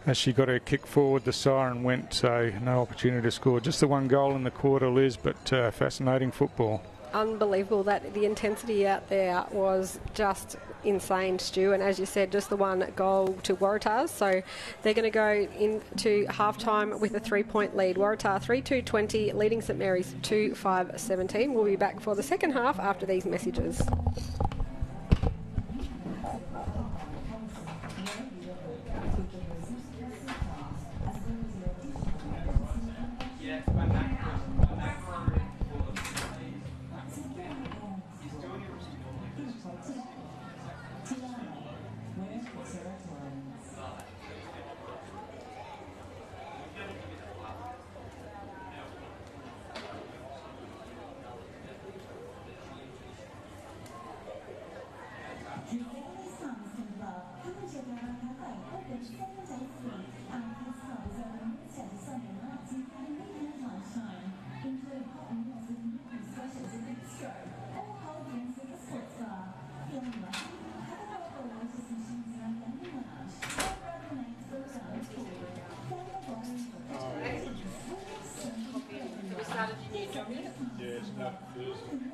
as she got her kick forward, the siren went, so no opportunity to score. Just the one goal in the quarter, Liz, but fascinating football. Unbelievable. That the intensity out there was just insane, Stu, and as you said, just the one goal to Waratah, so they're going to go into half-time with a 3-point lead. Waratah 3-2-20, leading St Mary's 2-5-17. We'll be back for the second half after these messages.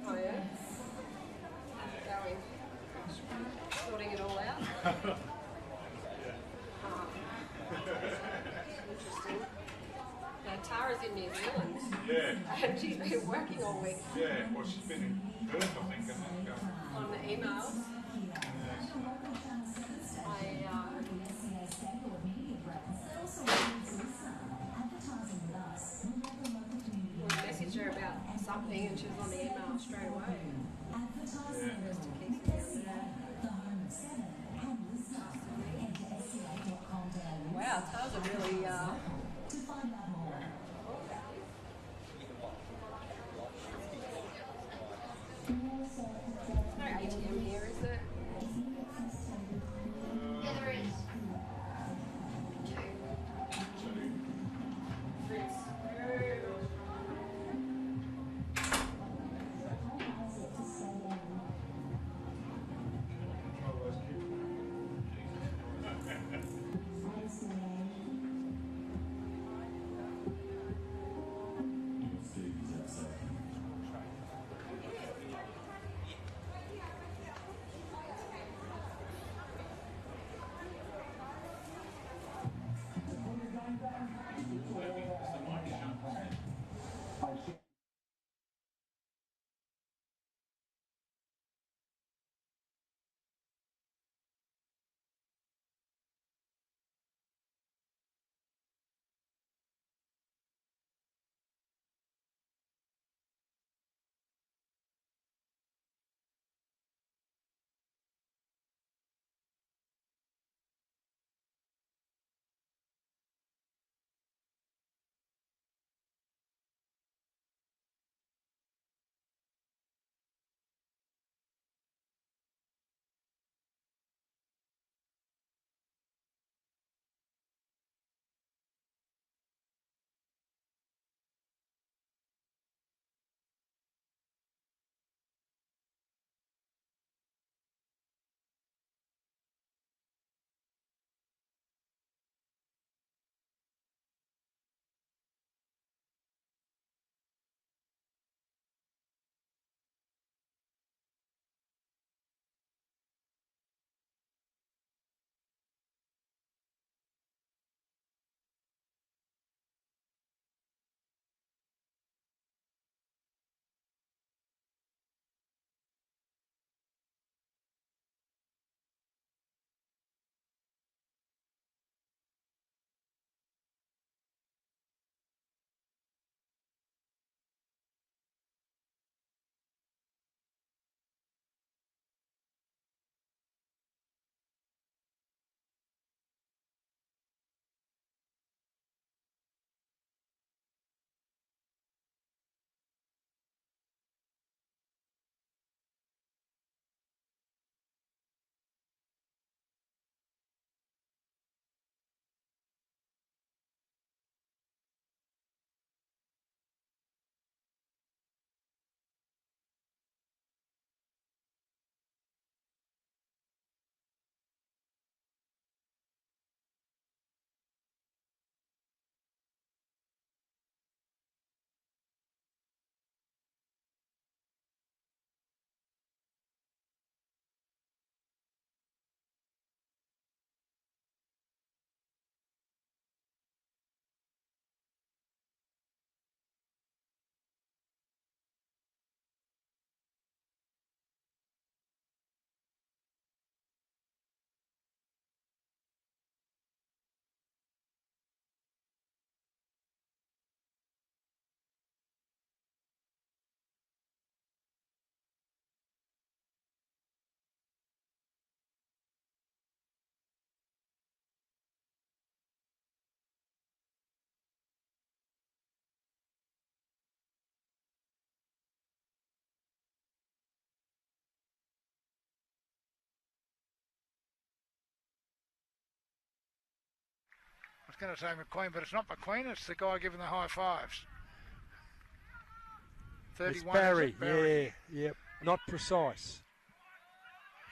Oh, yeah? Going. Sorting it all out. Interesting. Now, Tara's in New Zealand. Yeah. And she's been working all week. Yeah, well, she's been in Perth, I think, hasn't she? On the emails. I messaged her about something and she was on the email straight away. Wow, Tars are really no ATM here, is it? Yeah, there is. going to say McQueen, but it's not McQueen. It's the guy giving the high fives. 31. It's Barry. Barry. Yeah, yep. Not precise.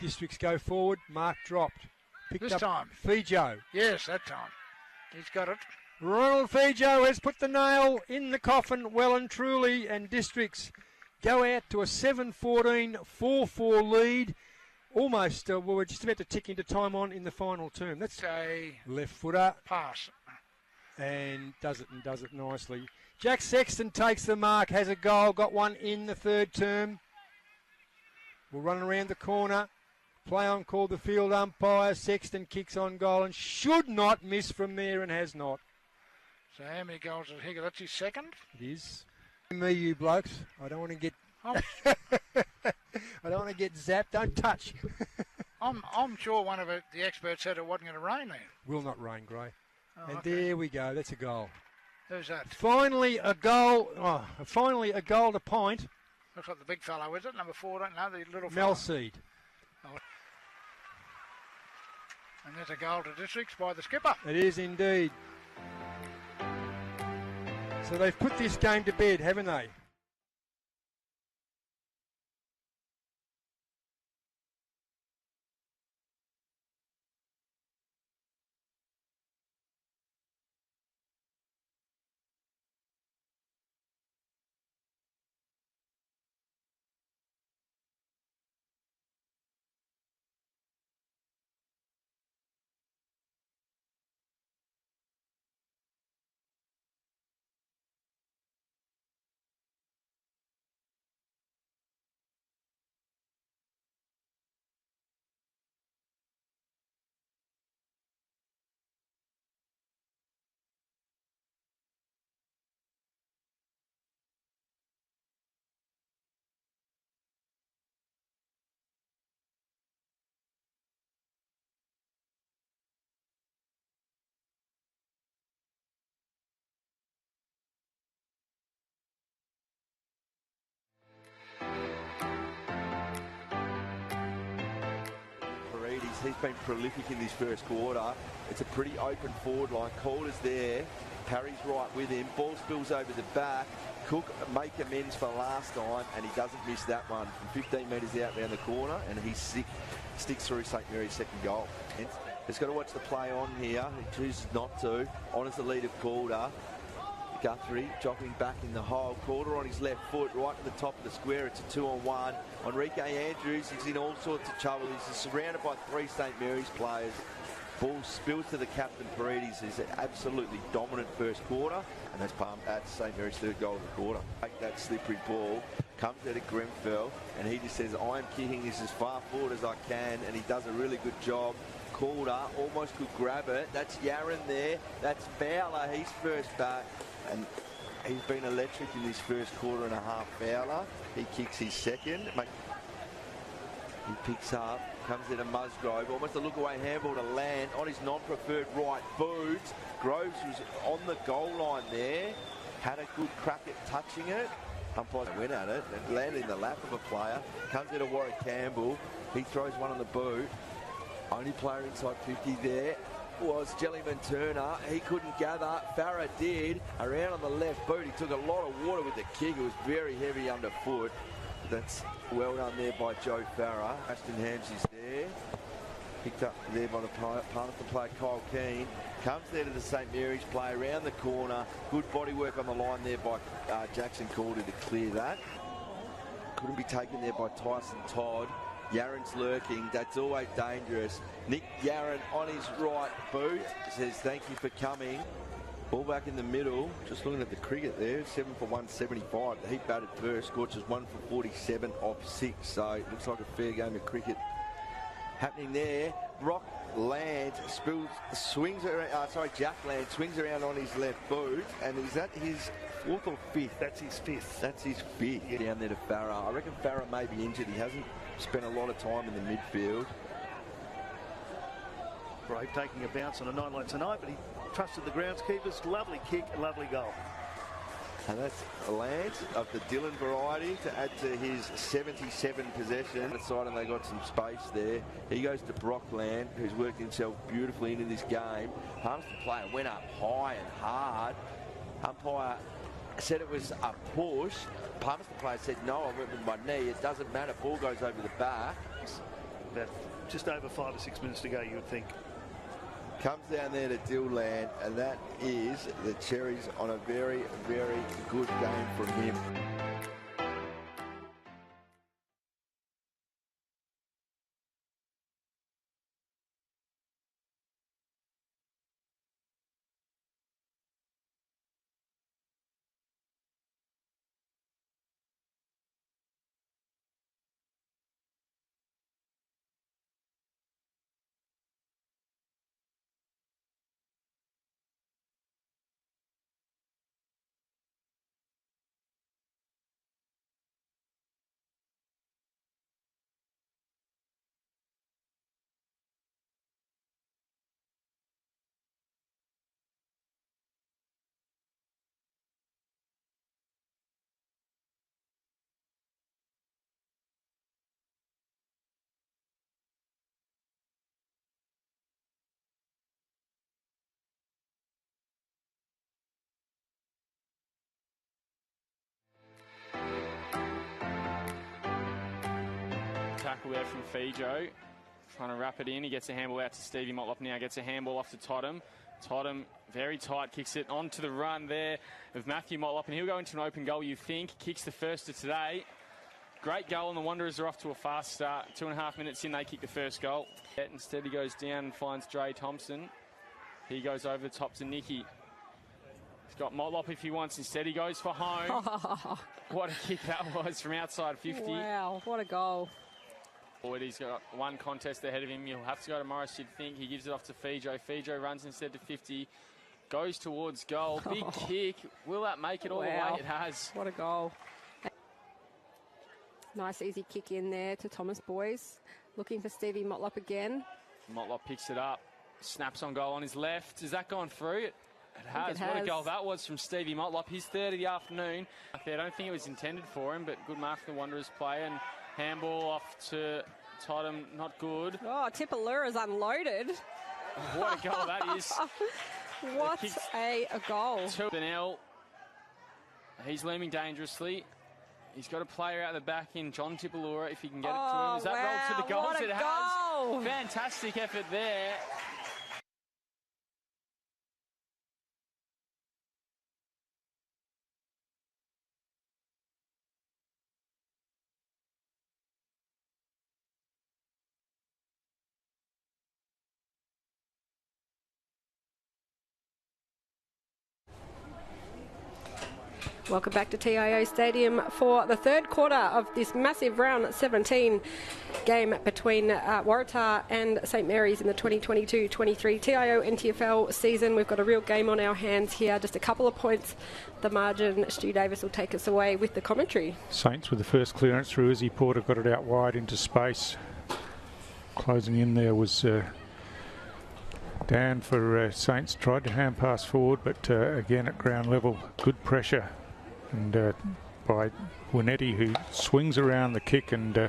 Districts go forward. Mark dropped. Picked This up time. Fijo. Yes, that time. He's got it. Ronald Fijo has put the nail in the coffin well and truly, and Districts go out to a 7-14, 4-4 lead. Almost, we're just about to tick into time on in the final term. That's a left footer. Pass. And does it nicely. Jack Sexton takes the mark, has a goal, got one in the third term. We'll run around the corner. Play on called the field umpire. Sexton kicks on goal and should not miss from there and has not. So how many goals did he get? That's his second? It is. Me, you blokes. I don't want to get... I don't want to get zapped. Don't touch. I'm sure one of the experts said it wasn't going to rain then. Will not rain, Gray. Oh, and okay. there we go. That's a goal. Who's that? Finally a goal. Finally a goal to point. Looks like the big fellow, is it? Number 4, don't know, the little fellow. Melseed. Oh. And there's a goal to Districts by the skipper. It is indeed. So they've put this game to bed, haven't they? He's been prolific in this first quarter. It's a pretty open forward line. Calder's there. Parry's right with him. Ball spills over the back. Cook make amends for last time, and he doesn't miss that one. From 15 metres out round the corner, and he sticks through St Mary's second goal. He's got to watch the play on here. He chooses not to. Honours the lead of Calder. Guthrie dropping back in the hole. Calder on his left foot, right at the top of the square. It's a 2-on-1. Enrique Andrews is in all sorts of trouble. He's surrounded by 3 St Mary's players. Ball spills to the captain, Paredes. He's an absolutely dominant first quarter, and that's St Mary's third goal of the quarter. Take that slippery ball, comes out of Grenfell, and he just says, I am kicking this as far forward as I can, and he does a really good job. Calder almost could grab it. That's Yaron there. That's Fowler. He's first back. And he's been electric in this first quarter and a half. Fowler, he kicks his second. He picks up, comes into Musgrove, almost a look-away handball to land on his non-preferred right boot. Groves was on the goal line there, had a good crack at touching it. Umpires went at it and landed in the lap of a player. Comes into Warwick Campbell, he throws one on the boot. Only player inside 50 there was Jellyman Turner. He couldn't gather. Farah did. Around on the left boot. He took a lot of water with the kick. It was very heavy underfoot. That's well done there by Joe Farah. Ashton Hams is there. Picked up there by the partner player Kyle Keane. Comes there to the St Mary's play around the corner. Good body work on the line there by Jackson Calder to clear that. Couldn't be taken there by Tyson Todd. Yaron's lurking. That's always dangerous. Nick Yaron on his right boot says thank you for coming. Ball back in the middle. Just looking at the cricket there. 7 for 175. The Heat batted first. Scorchers 1 for 47 off 6. So it looks like a fair game of cricket happening there. Brock Land swings around. Jack Land swings around on his left boot. And is that his 4th or 5th? That's his 5th. That's his 5th. Yeah. Down there to Farah. I reckon Farah may be injured. He hasn't spent a lot of time in the midfield. Brave taking a bounce on a night like tonight, but he trusted the groundskeepers. Lovely kick, lovely goal. And that's Lance of the Dillon variety to add to his 77 possession. Side, and they got some space there. He goes to Brockland, who's worked himself beautifully into this game. Palmerston player went up high and hard. Umpire said it was a push. Palmerston player said, no, I went with my knee. It doesn't matter. Ball goes over the back. About just over 5 or 6 minutes to go, you would think. Comes down there to Dillland, and that is the cherries on a very, very good game from him. Tackle there from Fijo, trying to wrap it in. He gets a handball out to Stevie Motlop now, gets a handball off to Totham. Totham, very tight, kicks it onto the run there of Matthew Motlop, and he'll go into an open goal, you think. Kicks the first of today. Great goal, and the Wanderers are off to a fast start. 2.5 minutes in, they kick the first goal. Instead, he goes down and finds Dre Thompson. He goes over the top to Nicky. He's got Motlop if he wants. Instead, he goes for home. What a kick that was from outside 50. Wow, what a goal. He's got one contest ahead of him. He'll have to go to Morris, you'd think. He gives it off to Fijo. Fijo runs instead to 50. Goes towards goal. Big kick. Will that make it all the way? It has. What a goal. Nice easy kick in there to Thomas Boys. Looking for Stevie Motlop again. Motlop picks it up. Snaps on goal on his left. Has that gone through? It has. What a goal that was from Stevie Motlop. His third of the afternoon. I don't think it was intended for him, but good mark from the Wanderers player. And handball off to Totham, not good. Oh, Tipalura's unloaded. What a goal that is. What a goal. To Benell. He's looming dangerously. He's got a player out the back in John Tipalura, if he can get it to him. Is that rolled to the goals? It has. Fantastic effort there. Welcome back to TIO Stadium for the third quarter of this massive round 17 game between Waratah and St Mary's in the 2022-23 TIO NTFL season. We've got a real game on our hands here, just a couple of points the margin. Stu Davis will take us away with the commentary. Saints with the first clearance through. Izzy Porter got it out wide into space. Closing in there was Dan for Saints. Tried to hand pass forward, but again at ground level, good pressure. And by Winetti, who swings around the kick and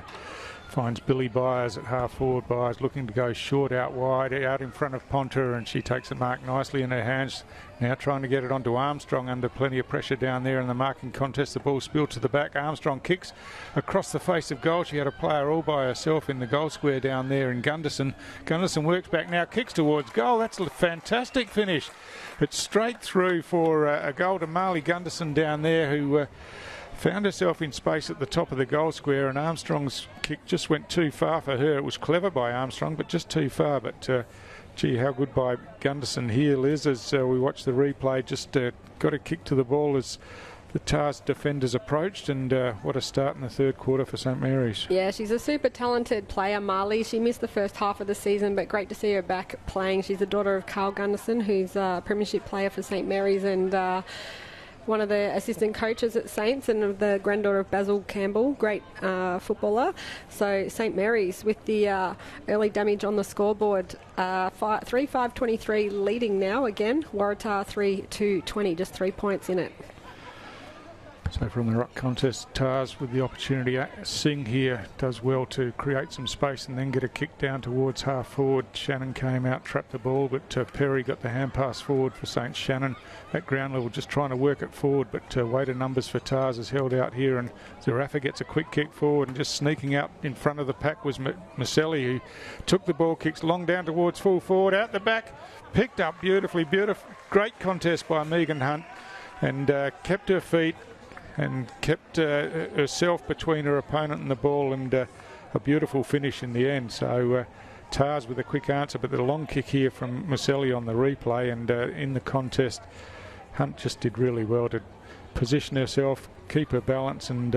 finds Billy Byers at half forward. Byers looking to go short out wide, out in front of Ponter, and she takes the mark nicely in her hands. Now trying to get it onto Armstrong under plenty of pressure down there in the marking contest. The ball spilled to the back. Armstrong kicks across the face of goal. She had a player all by herself in the goal square down there in Gunderson. Gunderson works back now, kicks towards goal. That's a fantastic finish. It's straight through for a goal to Marley Gunderson down there, who found herself in space at the top of the goal square, and Armstrong's kick just went too far for her. It was clever by Armstrong, but just too far. But gee, how good by Gunderson here, Liz, as we watch the replay. Just got a kick to the ball as the TARS defenders approached, and what a start in the third quarter for St Mary's. Yeah, she's a super talented player, Marley. She missed the first half of the season, but great to see her back playing. She's the daughter of Carl Gunderson, who's a premiership player for St Mary's and one of the assistant coaches at Saints, and the granddaughter of Basil Campbell, great footballer. So St Mary's with the early damage on the scoreboard, 3-5-23 leading now again. Waratah 3-2-20, just 3 points in it. So from the ruck contest, Tars with the opportunity. Singh here does well to create some space and then get a kick down towards half forward. Shannon came out, trapped the ball, but Perry got the hand pass forward for St. Shannon at ground level, just trying to work it forward, but weight of numbers for Tars is held out here, and Zarafa gets a quick kick forward, and just sneaking out in front of the pack was Maselli, who took the ball, kicks long down towards full forward, out the back, picked up beautifully, great contest by Megan Hunt, and kept her feet and kept herself between her opponent and the ball, and a beautiful finish in the end. So Tars with a quick answer, but the long kick here from Maselli on the replay, and in the contest, Hunt just did really well to position herself, keep her balance, and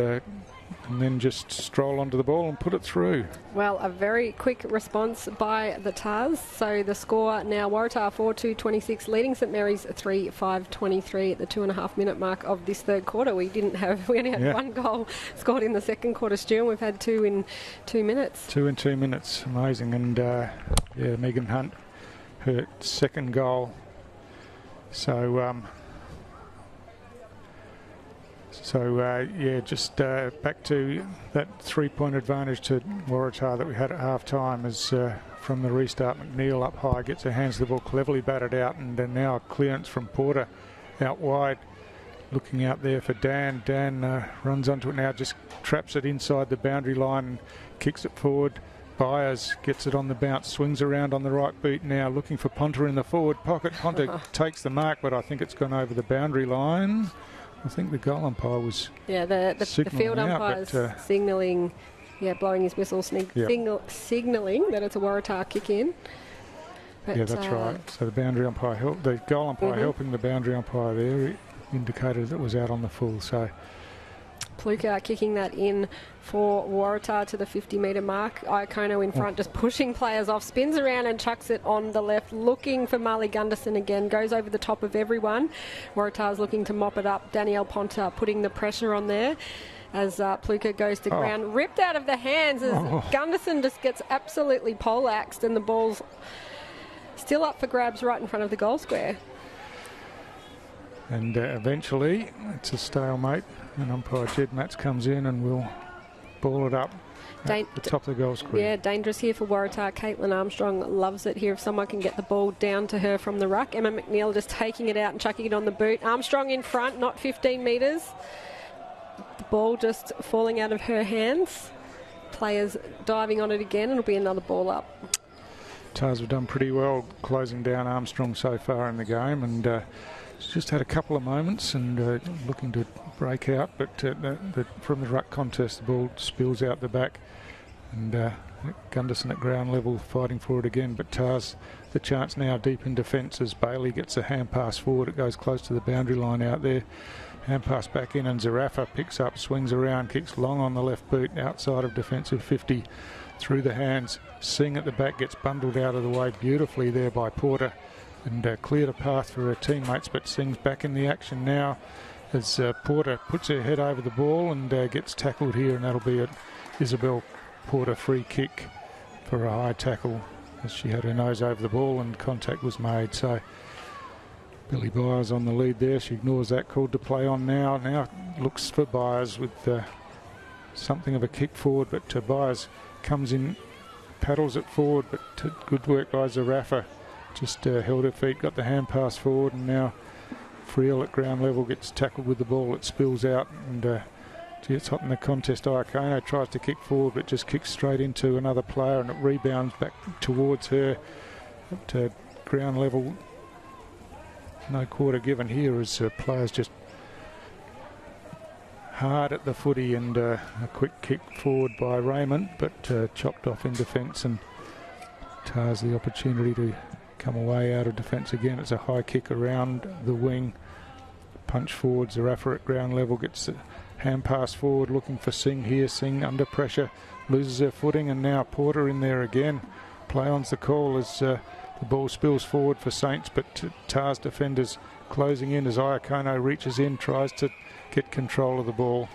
then just stroll onto the ball and put it through. Well, a very quick response by the Tars. So the score now, Waratah 4-2-26, leading St Mary's 3-5-23 at the 2.5-minute mark of this third quarter. We only had one goal scored in the second quarter, Stu, and we've had 2 in 2 minutes. 2 in 2 minutes, amazing. And Megan Hunt, her second goal. So just back to that 3-point advantage to Waratah that we had at half-time, as from the restart, McNeil up high, gets her hands to the ball, cleverly batted out, and now a clearance from Porter out wide, looking out there for Dan. Dan runs onto it now, just traps it inside the boundary line and kicks it forward. Byers gets it on the bounce, swings around on the right boot now, looking for Ponter in the forward pocket. Ponter takes the mark, but I think it's gone over the boundary line. I think the goal umpire was the field umpire's signalling, blowing his whistle, signalling that it's a Waratah kick in. But, that's right. So the boundary umpire the goal umpire helping the boundary umpire there indicated it was out on the full. So Pluka kicking that in for Waratah to the 50-metre mark. Iacono in front, just pushing players off, spins around and chucks it on the left, looking for Marley Gunderson again, goes over the top of everyone. Waratah's looking to mop it up. Danielle Ponter putting the pressure on there as Pluka goes to ground, ripped out of the hands as Gunderson just gets absolutely poleaxed, and the ball's still up for grabs right in front of the goal square. And eventually it's a stalemate, and umpire Jed Matz comes in and will ball it up at the top of the goal square. Yeah, dangerous here for Waratah. Caitlin Armstrong loves it here if someone can get the ball down to her from the ruck. Emma McNeil just taking it out and chucking it on the boot. Armstrong in front, not 15 metres. The ball just falling out of her hands. Players diving on it again. It'll be another ball up. Tars have done pretty well closing down Armstrong so far in the game, and she's just had a couple of moments and looking to break out, but from the ruck contest the ball spills out the back, and Gunderson at ground level fighting for it again, but Tars the chance now deep in defence as Bailey gets a hand pass forward. It goes close to the boundary line out there, hand pass back in, and Zarafa picks up, swings around, kicks long on the left boot outside of defensive 50 through the hands. Singh at the back gets bundled out of the way beautifully there by Porter, and cleared a path for her teammates, but Singh's back in the action now as Porter puts her head over the ball and gets tackled here, and that'll be an Isabel Porter free kick for a high tackle as she had her nose over the ball and contact was made. So Billy Byers on the lead there. She ignores that, called to play on now. Now looks for Byers with something of a kick forward, but Byers comes in, paddles it forward, but good work by Zarafa. Just held her feet, got the hand pass forward, and now Friel at ground level gets tackled with the ball. It spills out, and it's hot in the contest. Iacono tries to kick forward, but just kicks straight into another player, and it rebounds back towards her at ground level. No quarter given here as players just hard at the footy, and a quick kick forward by Raymond, but chopped off in defence, and Tars the opportunity to come away out of defence again. It's a high kick around the wing, punch forward. Zarafa at ground level gets a hand pass forward, looking for Singh here. Singh under pressure, loses her footing, and now Porter in there again. Play on's the call as the ball spills forward for Saints, but Tars defenders closing in as Iacono reaches in, tries to get control of the ball,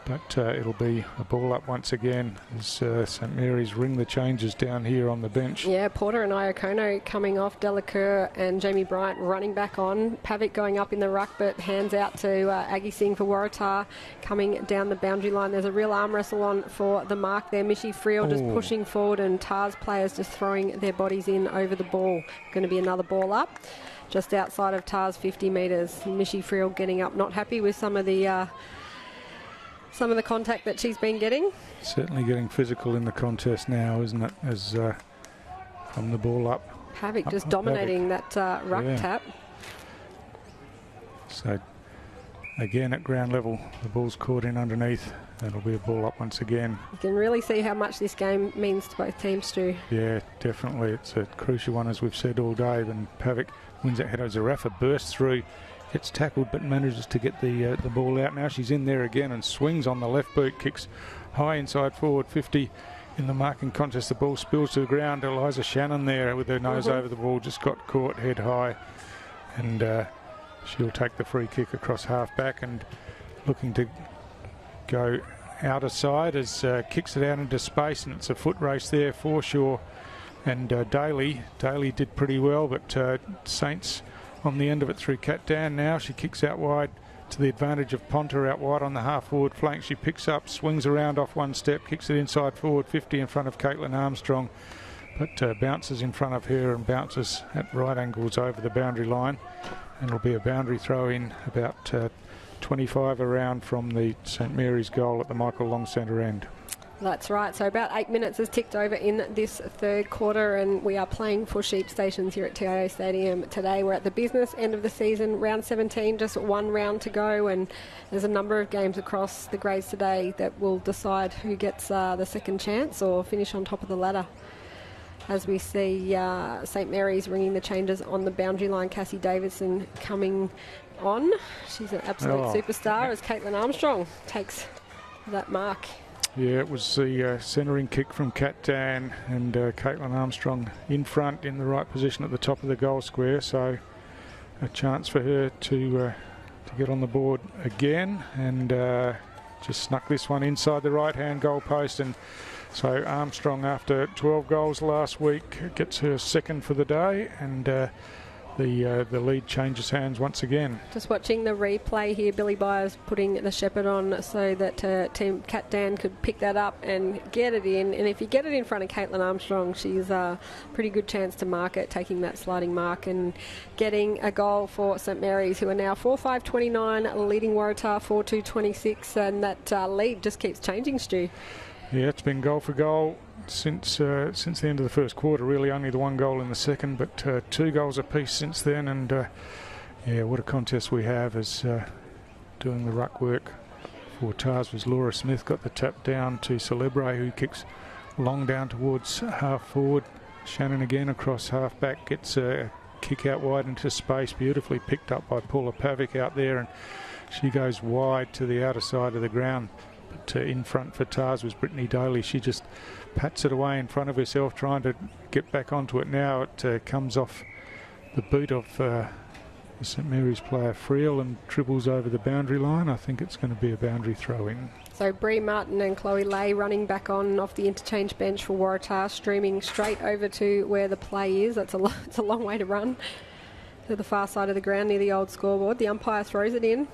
but it'll be a ball up once again as St Mary's ring the changes down here on the bench. Yeah, Porter and Iacono coming off, Delacour and Jamie Bryant running back on. Pavic going up in the ruck, but hands out to Aggie Singh for Waratah coming down the boundary line. There's a real arm wrestle on for the mark there. Mishy Friel just pushing forward, and Tars players just throwing their bodies in over the ball. Going to be another ball up just outside of Tars 50 metres. Mishy Friel getting up, not happy with some of the contact that she's been getting. Certainly getting physical in the contest now, isn't it? As from the ball up. Pavic just dominating that ruck tap. So again at ground level, the ball's caught in underneath. That'll be a ball up once again. You can really see how much this game means to both teams, Stu. Yeah, definitely. It's a crucial one, as we've said all day. And Pavic wins that header. Zarafa bursts through, gets tackled, but manages to get the ball out. Now she's in there again and swings on the left boot, kicks high inside forward 50 in the marking contest. The ball spills to the ground. Eliza Shannon there with her nose over the ball, just got caught head high, and she'll take the free kick across half back and looking to go outer side as kicks it out into space, and it's a foot race there. Forshaw and Daly did pretty well, but Saints on the end of it through Kat Dan now. She kicks out wide to the advantage of Ponter out wide on the half forward flank. She picks up, swings around off one step, kicks it inside forward 50 in front of Caitlin Armstrong, but bounces in front of her and bounces at right angles over the boundary line, and it'll be a boundary throw in about 25 around from the St Mary's goal at the Michael Long Centre end. That's right. So about 8 minutes has ticked over in this third quarter, and we are playing for sheep stations here at TIO Stadium today. We're at the business end of the season, round 17, just one round to go, and there's a number of games across the grades today that will decide who gets the second chance or finish on top of the ladder. As we see St Mary's ringing the changes on the boundary line. Cassie Davidson coming on. She's an absolute superstar as Caitlin Armstrong takes that mark. Yeah, it was the centering kick from Kat Dan, and Caitlin Armstrong in front in the right position at the top of the goal square, so a chance for her to get on the board again, and just snuck this one inside the right hand goal post. And so Armstrong, after 12 goals last week, gets her second for the day, and the lead changes hands once again. Just watching the replay here, Billy Byers putting the shepherd on so that Team Kat Dan could pick that up and get it in. And if you get it in front of Caitlin Armstrong, she's a pretty good chance to mark it, taking that sliding mark and getting a goal for St Mary's, who are now 4-5-29, leading Waratah 4-2-26, and that lead just keeps changing, Stu. Yeah, it's been goal for goal since the end of the first quarter. Really, only the one goal in the second, but 2 goals apiece since then. And yeah, what a contest we have as doing the ruck work for Tars was Laura Smith. Got the tap down to Celebre, who kicks long down towards half forward. Shannon again across half back, gets a kick out wide into space, beautifully picked up by Paula Pavic out there, and she goes wide to the outer side of the ground. But in front for Tars was Brittany Daly. She just pats it away in front of herself, trying to get back onto it now. It comes off the boot of the St Mary's player Friel and dribbles over the boundary line. I think it's going to be a boundary throw in. So Bree Martin and Chloe Lay running back on off the interchange bench for Waratah, streaming straight over to where the play is. It's a long way to run to the far side of the ground near the old scoreboard. The umpire throws it in.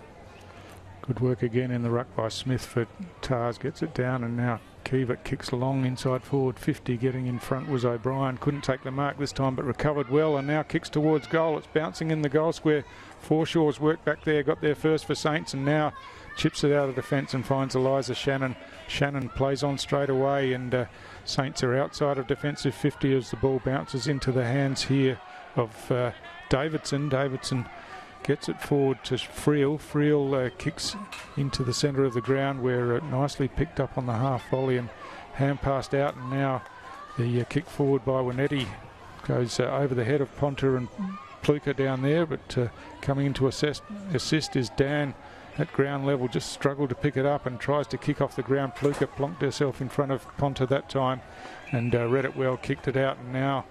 Good work again in the ruck by Smith for Tars, gets it down, and now Kiva kicks long inside forward 50. Getting in front was O'Brien, couldn't take the mark this time but recovered well, and now kicks towards goal. It's bouncing in the goal square. Forshaw's work back there, got there first for Saints, and now chips it out of defence and finds Eliza Shannon. Shannon plays on straight away, and Saints are outside of defensive 50 as the ball bounces into the hands here of Davidson. Davidson gets it forward to Friel. Friel kicks into the centre of the ground, where nicely picked up on the half volley and hand passed out, and now the kick forward by Winetti goes over the head of Ponter and Pluka down there, but coming in to assist is Dan at ground level, just struggled to pick it up and tries to kick off the ground. Pluka plonked herself in front of Ponter that time and read it well, kicked it out, and now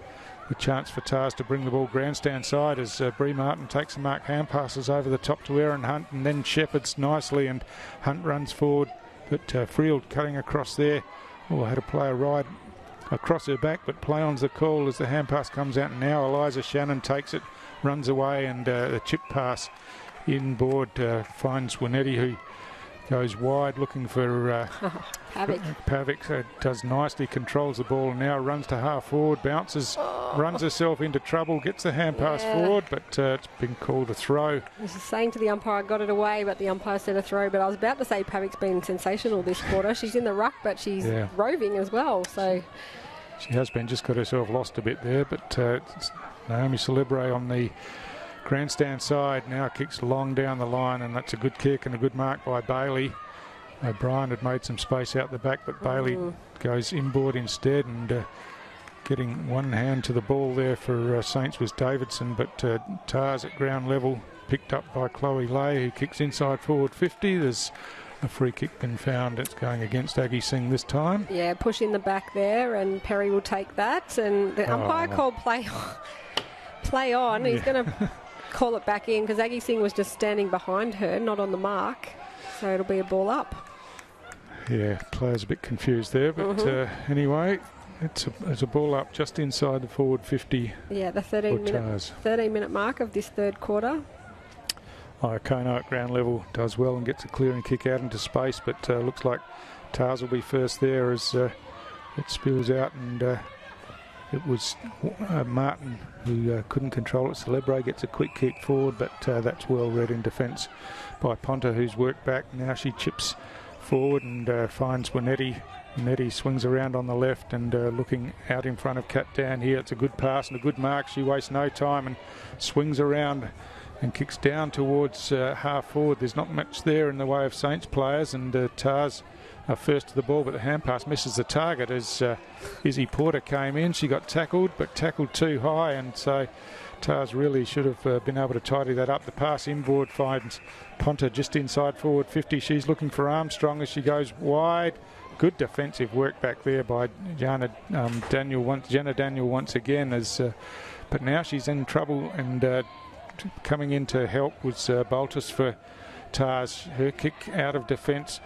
the chance for Tars to bring the ball grandstand side as Bree Martin takes the mark, hand passes over the top to Erin Hunt, and then shepherds nicely, and Hunt runs forward but Frield cutting across there. Oh, had a player ride across her back, but play on's the call as the hand pass comes out. And now Eliza Shannon takes it, runs away, and the chip pass inboard finds Winetti, who goes wide looking for Pavic. Does nicely, controls the ball, and now runs to half forward, bounces, runs herself into trouble, gets the hand pass forward, but it's been called a throw. I was saying to the umpire, got it away, but the umpire said a throw. But I was about to say Pavic's been sensational this quarter. She's in the ruck, but she's roving as well. So she has been, just got herself lost a bit there, but it's Naomi Celebre on the grandstand side now kicks long down the line, and that's a good kick and a good mark by Bailey. O'Brien had made some space out the back, but Bailey goes inboard instead, and getting one hand to the ball there for Saints was Davidson, but Tars at ground level picked up by Chloe Lay, who kicks inside forward 50. There's a free kick been found. It's going against Aggie Singh this time. Yeah, push in the back there, and Perry will take that, and the umpire called play on. He's going to call it back in because Aggie Singh was just standing behind her, not on the mark, so it'll be a ball up. Yeah, player's a bit confused there, but anyway, it's a ball up just inside the forward 50. Yeah, the 13-minute mark of this third quarter. Iacono at ground level does well and gets a clearing kick out into space, but looks like Tars will be first there as it spills out, and it was Martin who couldn't control it. Celebre gets a quick kick forward, but that's well read in defence by Ponta, who's worked back. Now she chips forward and finds Winetti. Winetti swings around on the left and looking out in front of Kat down here. It's a good pass and a good mark. She wastes no time and swings around and kicks down towards half forward. There's not much there in the way of Saints players, and Tars first to the ball, but the hand pass misses the target as Izzy Porter came in. She got tackled, but tackled too high, and so Tars really should have been able to tidy that up. The pass inboard finds Ponta just inside forward 50. She's looking for Armstrong as she goes wide. Good defensive work back there by Jenna Daniel once again, but now she's in trouble, and coming in to help was Baltus for Tars. Her kick out of defence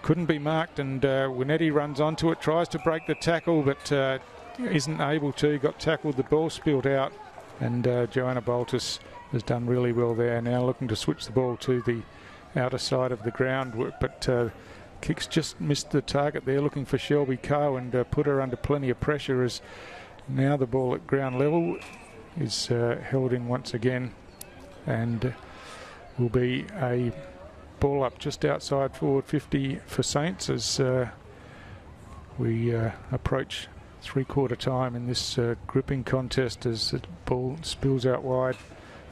couldn't be marked, and Winetti runs onto it, tries to break the tackle, but isn't able to. Got tackled, the ball spilled out, and Joanna Baltus has done really well there. Now looking to switch the ball to the outer side of the ground, but kicks just missed the target there, looking for Shelby Coe, and put her under plenty of pressure as now the ball at ground level is held in once again, and will be a ball up just outside forward 50 for Saints as we approach three-quarter time in this gripping contest as the ball spills out wide.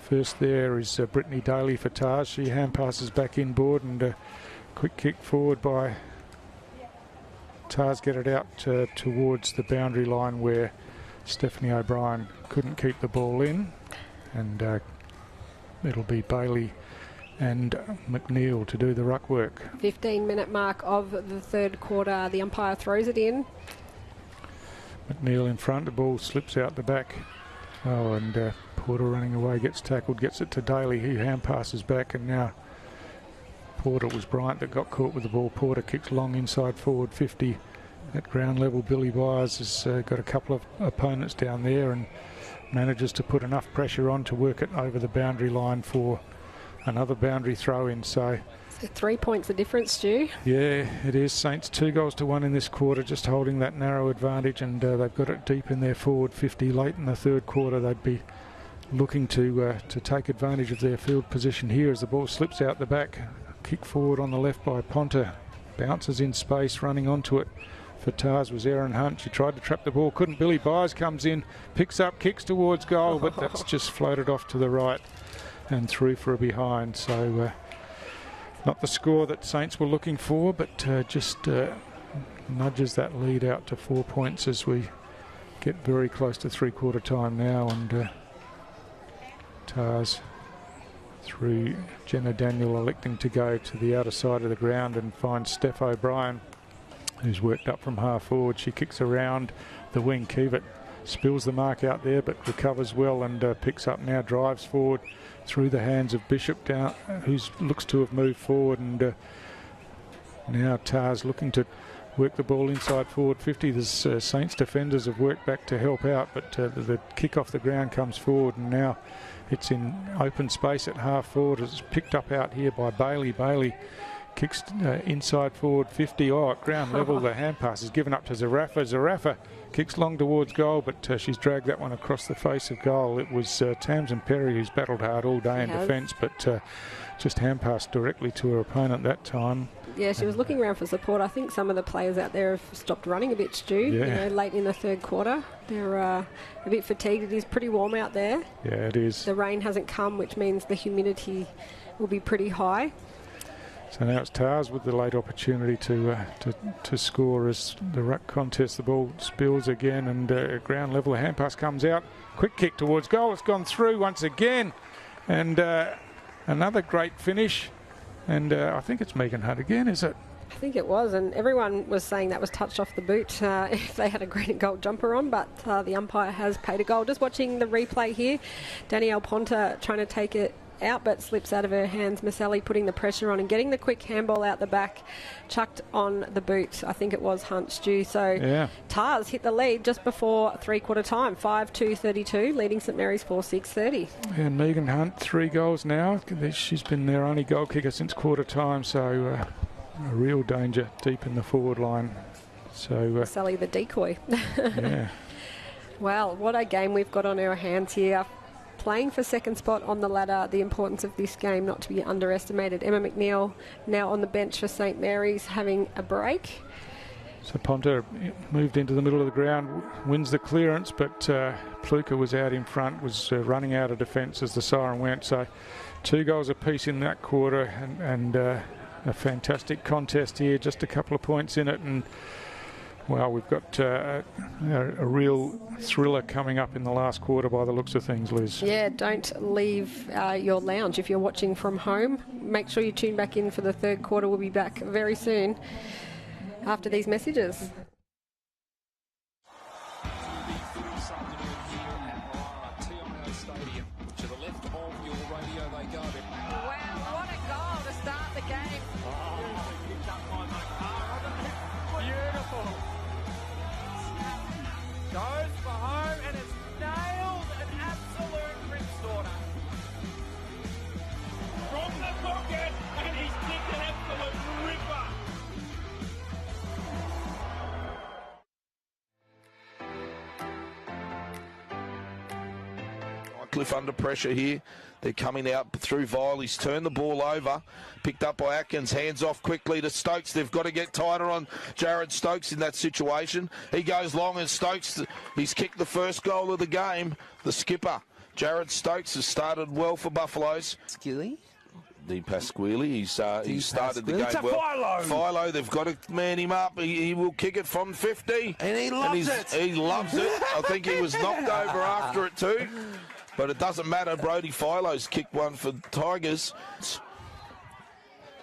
First there is Brittany Daly for Tars. She hand passes back inboard, and a quick kick forward by Tars, get it out towards the boundary line where Stephanie O'Brien couldn't keep the ball in, and it'll be Bailey and McNeil to do the ruck work. 15-minute mark of the third quarter. The umpire throws it in. McNeil in front, the ball slips out the back. Oh, and Porter running away, gets tackled, gets it to Daly, who hand passes back, and now Porter, was Bryant that got caught with the ball. Porter kicks long inside forward 50 at ground level. Billy Byers has got a couple of opponents down there and manages to put enough pressure on to work it over the boundary line for another boundary throw in. So 3 points of difference, Stu. Yeah, it is. Saints 2-1 in this quarter, just holding that narrow advantage, and they've got it deep in their forward 50. Late in the third quarter, they'd be looking to take advantage of their field position here as the ball slips out the back. Kick forward on the left by Ponta, bounces in space, running onto it for Tars was Erin Hunt. She tried to trap the ball, couldn't. Billy Byers comes in, picks up, kicks towards goal, but that's just floated off to the right and through for a behind. So not the score that Saints were looking for, but just nudges that lead out to 4 points as we get very close to three-quarter time now, and Tars through Jenna Daniel electing to go to the outer side of the ground and find Steph O'Brien, who's worked up from half forward. She kicks around the wing. Keevat spills the mark out there but recovers well and picks up now, drives forward through the hands of Bishop down, who looks to have moved forward, and Now Tars looking to work the ball inside forward 50. There's Saints defenders have worked back to help out, but the kick off the ground comes forward, and now it's in open space at half forward. It's picked up out here by Bailey. Bailey kicks inside forward 50. Oh, at ground level, the hand pass is given up to Zarafa. Zarafa kicks long towards goal, but she's dragged that one across the face of goal. It was Tamsin Perry who's battled hard all day in defence, but just hand passed directly to her opponent that time. Yeah, she was looking around for support. I think some of the players out there have stopped running a bit, Stu. Yeah. You know, late in the third quarter. They're a bit fatigued. It is pretty warm out there. Yeah, it is. The rain hasn't come, which means the humidity will be pretty high. So now it's Tars with the late opportunity to score as the ruck contest. The ball spills again, and at ground level, a hand pass comes out. Quick kick towards goal. It's gone through once again, and another great finish. And I think it's Megan Hunt again, is it? I think it was, and everyone was saying that was touched off the boot if they had a green gold jumper on, but the umpire has paid a goal. Just watching the replay here, Danielle Ponta trying to take it out, but slips out of her hands. Maselli putting the pressure on and getting the quick handball out the back, chucked on the boot. I think it was Hunt, Stu. So yeah. Tars hit the lead just before three-quarter time, 5-2-32, leading St Mary's 4-6-30. And Megan Hunt, 3 goals now. She's been their only goal kicker since quarter time, so a real danger deep in the forward line. So Maselli the decoy. Yeah. Well, what a game we've got on our hands here. Playing for second spot on the ladder, the importance of this game not to be underestimated. Emma McNeil now on the bench for St Mary's, having a break. So Ponta moved into the middle of the ground, wins the clearance, but Pluka was out in front, was running out of defence as the siren went. So 2 goals apiece in that quarter, and a fantastic contest here, just a couple of points in it, and well, we've got a real thriller coming up in the last quarter by the looks of things, Liz. Yeah, don't leave your lounge if you're watching from home. Make sure you tune back in for the third quarter. We'll be back very soon after these messages. Goes for home and it's nailed, an absolute rip-storter. From the pocket, and he's kicked an absolute ripper. Cliff under pressure here. They're coming out through Vile. He's turned the ball over. Picked up by Atkins. Hands off quickly to Stokes. They've got to get tighter on Jared Stokes in that situation. He goes long and Stokes, he's kicked the first goal of the game. The skipper, Jared Stokes, has started well for Buffaloes. Skilly? Di Pasquale, he's started the game well. Philo, they've got to man him up. He will kick it from 50. And he loves it. He loves it. I think he was knocked over after it too. But it doesn't matter. Brody Philo's kicked one for Tigers.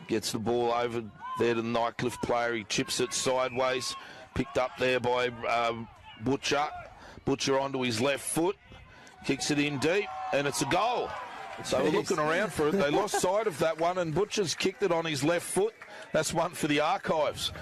Gets the ball over there to the Nightcliff player. He chips it sideways. Picked up there by Butcher. Butcher onto his left foot. Kicks it in deep. And it's a goal. So we're looking around for it. They lost sight of that one. And Butcher's kicked it on his left foot. That's one for the archives.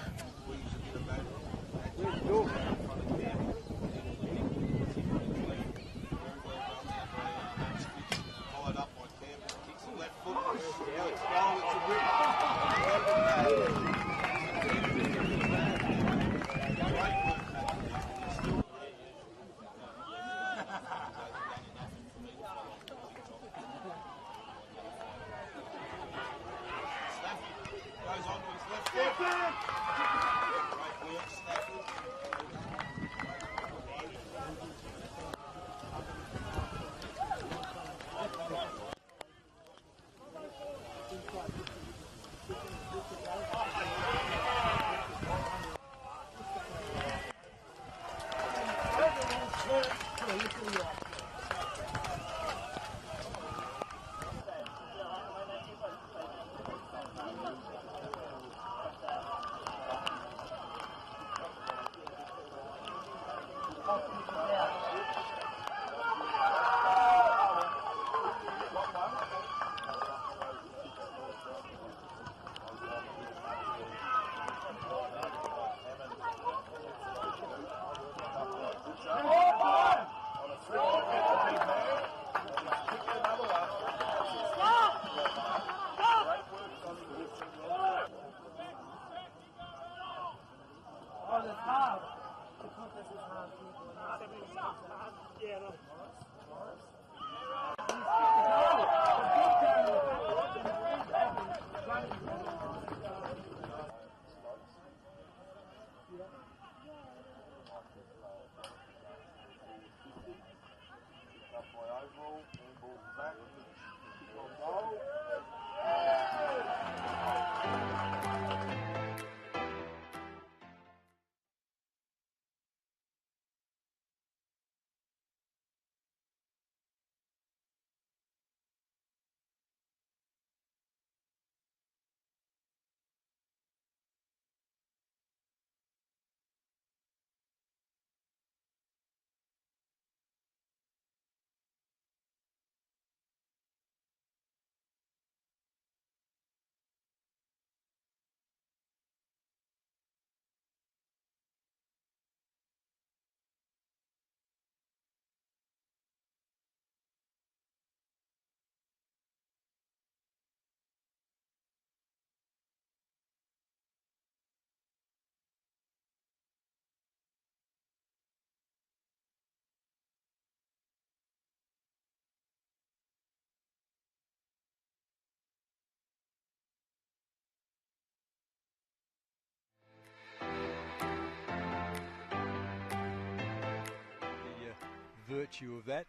Virtue of that.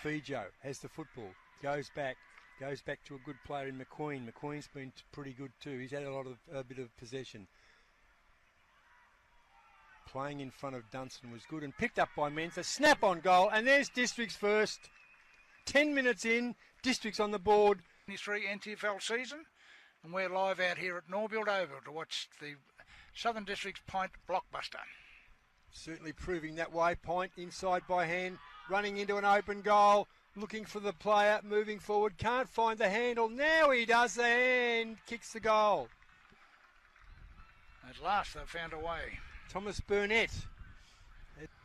Fijo has the football, goes back to a good player in McQueen. McQueen's been pretty good too. He's had a bit of possession. Playing in front of Dunstan was good and picked up by Mensa. Snap on goal, and there's District's first. 10 minutes in, District's on the board. 23 NTFL season, and we're live out here at Norbuild Oval to watch the Southern District's Pint blockbuster. Certainly proving that way. Point inside by hand, running into an open goal, looking for the player, moving forward, can't find the handle. Now he does the hand, kicks the goal. At last they've found a way. Thomas Burnett.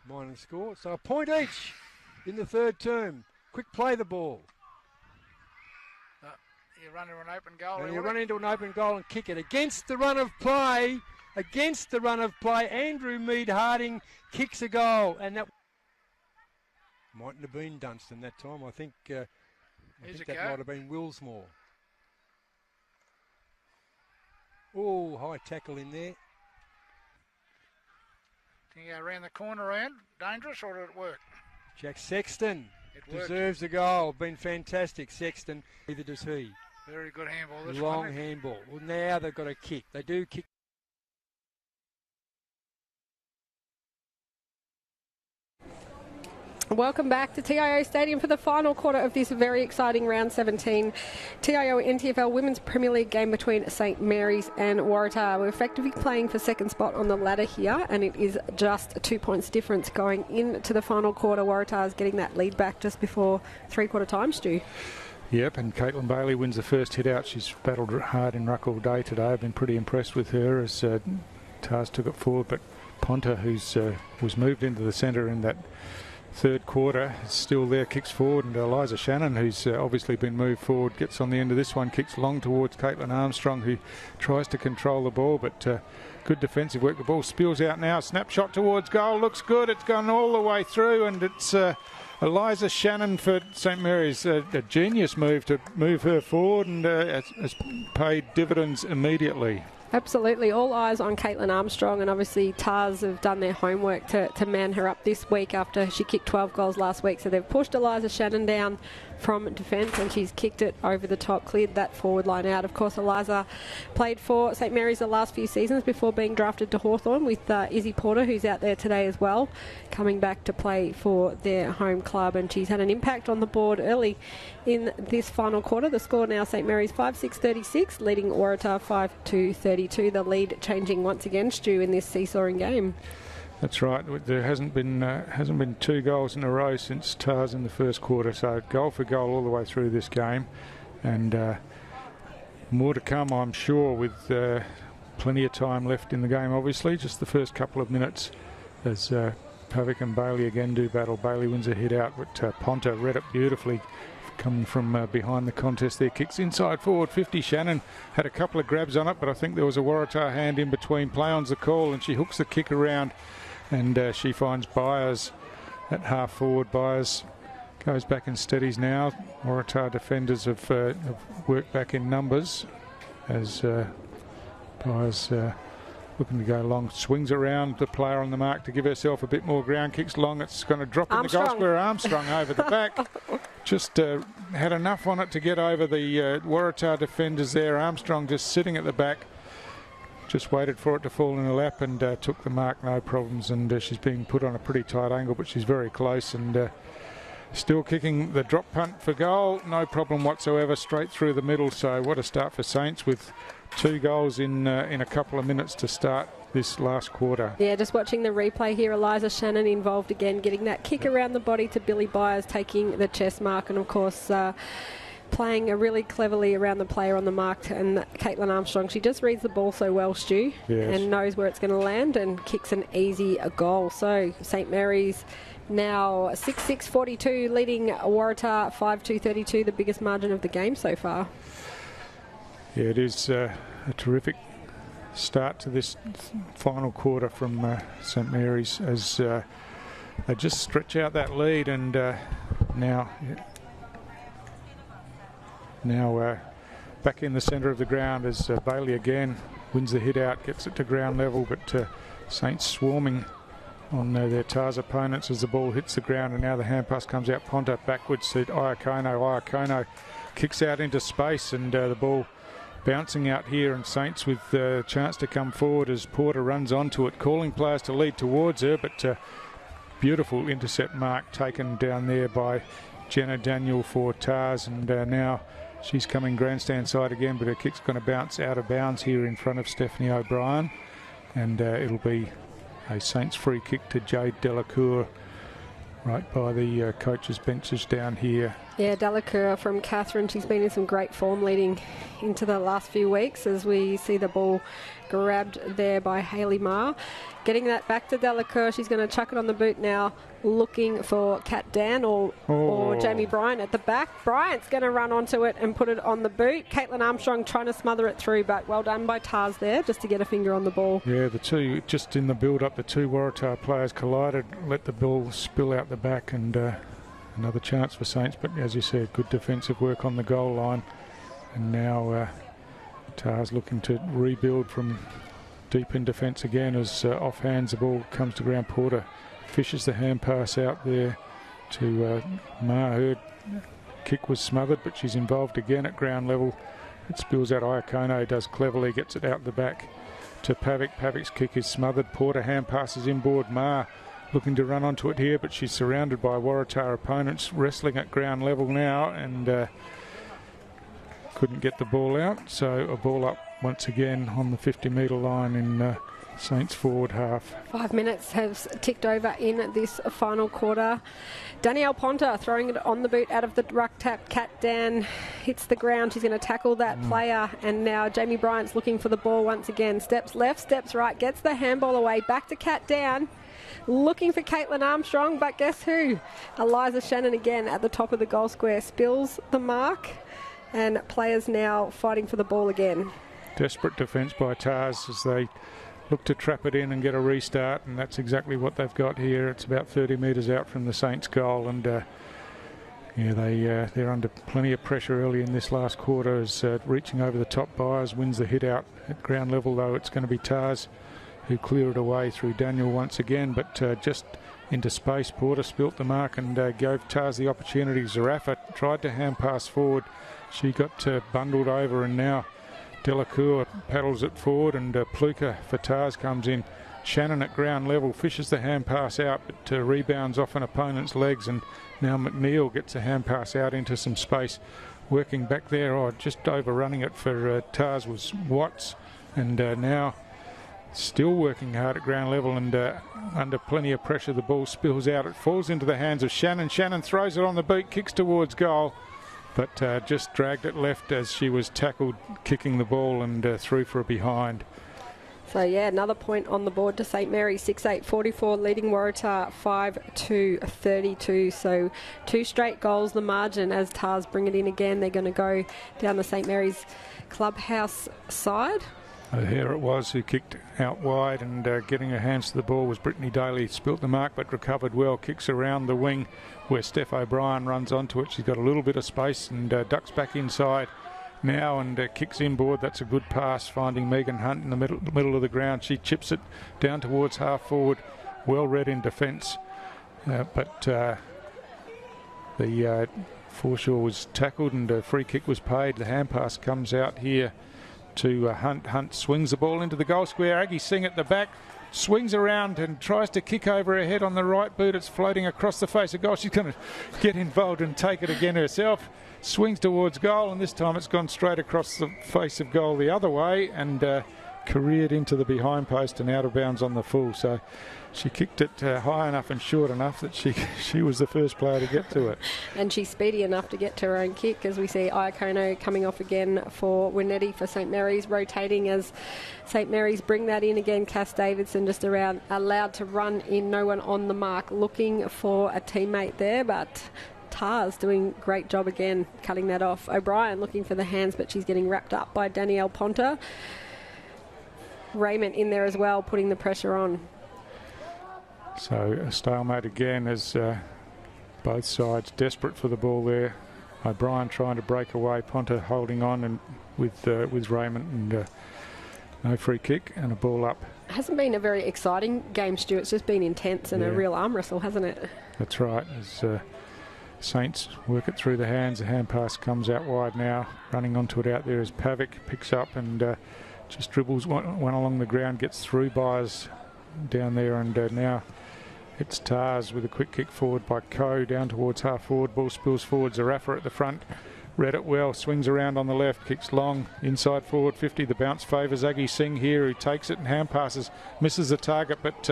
Minor score, so a point each in the third term. Quick play the ball. You run into an open goal. And you run into an open goal and kick it against the run of play. Against the run of play, Andrew Mead Harding kicks a goal, and that mightn't have been Dunstan that time. I think that might have been Willsmore. Oh, high tackle in there. Can you go around the corner around? Dangerous, or did it work? Jack Sexton deserves a goal. Been fantastic, Sexton. Neither does he. Very good handball. This long handball. Well, now they've got a kick. They do kick. Welcome back to TIO Stadium for the final quarter of this very exciting round 17 TIO NTFL Women's Premier League game between St Mary's and Waratah. We're effectively playing for second spot on the ladder here, and it is just 2 points difference going into the final quarter. Waratah is getting that lead back just before three-quarter time, Stu. Yep, and Caitlin Bailey wins the first hit out. She's battled hard in ruck all day today. I've been pretty impressed with her as Tars took it forward, but Ponta, who's was moved into the centre in that third quarter, is still there, kicks forward, and Eliza Shannon, who's obviously been moved forward, gets on the end of this one, kicks long towards Caitlin Armstrong, who tries to control the ball, but good defensive work. The ball spills out now, snapshot towards goal, looks good, it's gone all the way through, and it's Eliza Shannon for St Mary's, a genius move to move her forward, and has paid dividends immediately. Absolutely. All eyes on Caitlin Armstrong, and obviously Tars have done their homework to man her up this week after she kicked 12 goals last week. So they've pushed Eliza Shannon down from defence, and she's kicked it over the top, cleared that forward line out. Of course, Eliza played for St Mary's the last few seasons before being drafted to Hawthorn with Izzy Porter, who's out there today as well, coming back to play for their home club, and she's had an impact on the board early in this final quarter. The score now, St Mary's 5-6-36, leading Waratah 5-2-32. The lead changing once again, Stu, in this seesawing game. That's right. There hasn't been 2 goals in a row since Tars in the first quarter, so goal for goal all the way through this game, and more to come, I'm sure, with plenty of time left in the game. Obviously, just the first couple of minutes as Pavic and Bailey again do battle. Bailey wins a hit out, but Ponta read it beautifully. Coming from behind the contest there, kicks inside forward 50. Shannon had a couple of grabs on it, but I think there was a Waratah hand in between. Play on's the call, and she hooks the kick around and she finds Byers at half forward. Byers goes back and steadies now. Waratah defenders have worked back in numbers as Byers looking to go long, swings around the player on the mark to give herself a bit more ground, kicks long, it's going to drop in the goal square. Armstrong over the back, just had enough on it to get over the Waratah defenders there. Armstrong just sitting at the back, just waited for it to fall in her lap and took the mark, no problems, and she's being put on a pretty tight angle, but she's very close and still kicking the drop punt for goal, no problem whatsoever, straight through the middle. So what a start for Saints with 2 goals in a couple of minutes to start this last quarter. Yeah, just watching the replay here, Eliza Shannon involved again, getting that kick around the body to Billy Byers, taking the chest mark, and of course playing really cleverly around the player on the mark. And Caitlin Armstrong, she just reads the ball so well, Stu, yes, and knows where it's going to land and kicks an easy goal. So St Mary's now 6-6-42, leading Waratah 5-2-32, the biggest margin of the game so far. Yeah, it is a terrific start to this final quarter from St Mary's as they just stretch out that lead, and now back in the centre of the ground as Bailey again wins the hit out, gets it to ground level, but Saints swarming on their TARS opponents as the ball hits the ground, and now the hand pass comes out Ponta backwards to Iacono. Iacono kicks out into space, and the ball bouncing out here, and Saints with a chance to come forward as Porter runs onto it, calling players to lead towards her, but beautiful intercept mark taken down there by Jenna Daniel for TARS, and now she's coming grandstand side again, but her kick's going to bounce out of bounds here in front of Stephanie O'Brien, and it'll be a Saints free kick to Jade Delacour right by the coaches' benches down here. Yeah, Delacour from Catherine, she's been in some great form leading into the last few weeks as we see the ball grabbed there by Hayley Marr. Getting that back to Delacour, she's going to chuck it on the boot now, looking for Kat Dan or Jamie Bryant at the back. Bryant's going to run onto it and put it on the boot. Caitlin Armstrong trying to smother it through, but well done by TARS there just to get a finger on the ball. Yeah, the two, just in the build-up, the two Waratah players collided, let the ball spill out the back, and another chance for Saints, but as you said, good defensive work on the goal line. And now TARS looking to rebuild from deep in defence again as offhands the ball comes to ground. Porter fishes the hand pass out there to Marr. Her kick was smothered, but she's involved again at ground level. It spills out. Iacono does cleverly, gets it out the back to Pavic. Pavic's kick is smothered. Porter hand passes inboard. Marr looking to run onto it here, but she's surrounded by Waratah opponents wrestling at ground level now, and couldn't get the ball out. So a ball up once again on the 50-metre line in Saints forward half. 5 minutes has ticked over in this final quarter. Danielle Ponta throwing it on the boot out of the ruck tap. Kat Dan hits the ground. She's going to tackle that player, and now Jamie Bryant's looking for the ball once again. Steps left, steps right, gets the handball away. Back to Kat Dan. Looking for Caitlin Armstrong, but guess who? Eliza Shannon again at the top of the goal square. Spills the mark, and players now fighting for the ball again. Desperate defence by TARS as they look to trap it in and get a restart, and that's exactly what they've got here. It's about 30 metres out from the Saints goal, and they're under plenty of pressure early in this last quarter as reaching over the top. Byers wins the hit out at ground level, though it's going to be TARS who clear it away through Daniel once again, but just into space. Porter spilt the mark and gave TARS the opportunity. Zarafa tried to hand pass forward. She got bundled over, and now Delacour paddles it forward, and Pluka for TARS comes in. Shannon at ground level fishes the hand pass out, but rebounds off an opponent's legs, and now McNeil gets a hand pass out into some space. Working back there, just overrunning it for TARS was Watts, and now still working hard at ground level, and under plenty of pressure the ball spills out. It falls into the hands of Shannon. Shannon throws it on the boot, kicks towards goal, but just dragged it left as she was tackled kicking the ball and through for a behind. So yeah, another point on the board to St Mary's, 6-8-44, leading Waratah 5-2-32. So 2 straight goals the margin as TARS bring it in again. They're going to go down the St Mary's clubhouse side. O'Hare it was who kicked out wide, and getting her hands to the ball was Brittany Daly. Spilt the mark but recovered well. Kicks around the wing where Steph O'Brien runs onto it. She's got a little bit of space and ducks back inside now and kicks inboard. That's a good pass, finding Megan Hunt in the middle of the ground. She chips it down towards half forward. Well read in defence, but the Forshaw was tackled and a free kick was paid. The hand pass comes out here to Hunt. Hunt swings the ball into the goal square. Aggie Singh at the back swings around and tries to kick over her head on the right boot. It's floating across the face of goal. She's going to get involved and take it again herself. Swings towards goal, and this time it's gone straight across the face of goal the other way and careered into the behind post and out of bounds on the full. So she kicked it high enough and short enough that she was the first player to get to it. And she's speedy enough to get to her own kick, as we see Iacono coming off again for Winetti for St Mary's, rotating as St Mary's bring that in again. Cass Davidson just around, allowed to run in, no one on the mark, looking for a teammate there, but Tars doing a great job again, cutting that off. O'Brien looking for the hands, but she's getting wrapped up by Danielle Ponta. Raymond in there as well, putting the pressure on. So a stalemate again as both sides desperate for the ball there. O'Brien trying to break away, Ponta holding on and with Raymond, and no free kick and a ball up. Hasn't been a very exciting game, Stu. It's just been intense and a real arm wrestle, hasn't it? That's right. As Saints work it through the hands. The hand pass comes out wide now. Running onto it out there is Pavic, picks up and just dribbles one along the ground, gets through Byers down there, and now it's Tars with a quick kick forward by Coe down towards half forward. Ball spills forward. Zarafa at the front. Read it well. Swings around on the left. Kicks long. Inside forward 50. The bounce favours Aggie Singh here, who takes it and hand passes. Misses the target but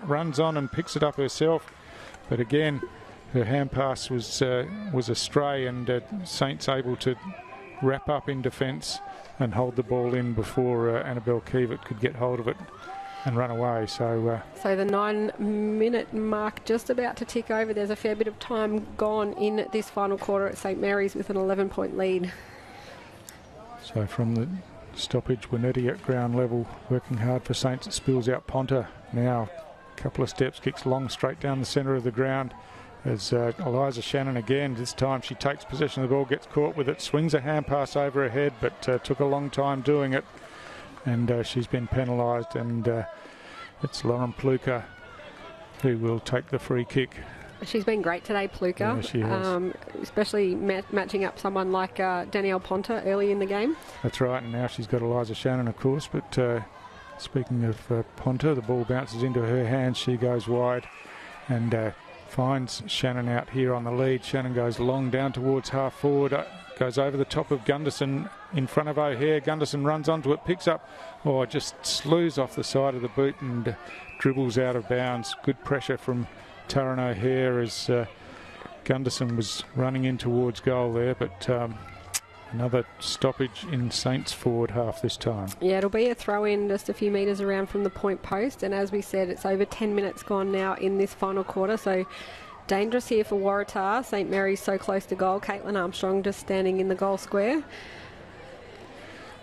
runs on and picks it up herself. But again, her hand pass was astray, and Saints able to wrap up in defence and hold the ball in before Annabelle Keevitt could get hold of it and run away. So the 9-minute mark just about to tick over. There's a fair bit of time gone in this final quarter at St Mary's with an 11-point lead. So from the stoppage, Winetti at ground level, working hard for Saints. It spills out Ponta now. A couple of steps, kicks long straight down the centre of the ground. As Eliza Shannon again, this time she takes possession of the ball, gets caught with it, swings a hand pass over her head, but took a long time doing it, and she's been penalised, and it's Lauren Pluka who will take the free kick. She's been great today, Pluka. Yeah, she has. Especially matching up someone like Danielle Ponta early in the game. That's right, and now she's got Eliza Shannon, of course, but speaking of Ponta, the ball bounces into her hands, she goes wide, and finds Shannon out here on the lead. Shannon goes long down towards half forward, goes over the top of Gunderson in front of O'Hare. Gunderson runs onto it, picks up, just slews off the side of the boot and dribbles out of bounds. Good pressure from Taryn O'Hare as Gunderson was running in towards goal there, but another stoppage in Saints forward half this time. Yeah, it'll be a throw-in just a few metres around from the point post, and as we said, it's over 10 minutes gone now in this final quarter, so dangerous here for Waratah. St Mary's so close to goal. Caitlin Armstrong just standing in the goal square.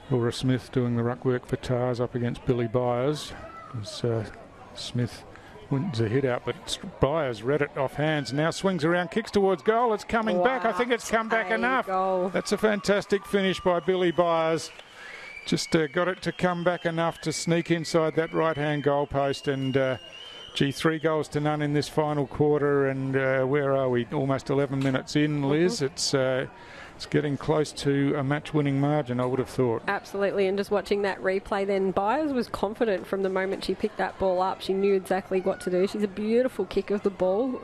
Laura Smith doing the ruck work for Tars up against Billy Byers. As Smith wins a hit out, but Byers read it off hands. Now swings around, kicks towards goal. It's coming back. I think it's come back enough. Goal. That's a fantastic finish by Billy Byers. Just got it to come back enough to sneak inside that right-hand goal post. And 3 goals to none in this final quarter. And where are we? Almost 11 minutes in, Liz. It's getting close to a match-winning margin, I would have thought. Absolutely, and just watching that replay then, Byers was confident from the moment she picked that ball up. She knew exactly what to do. She's a beautiful kick of the ball.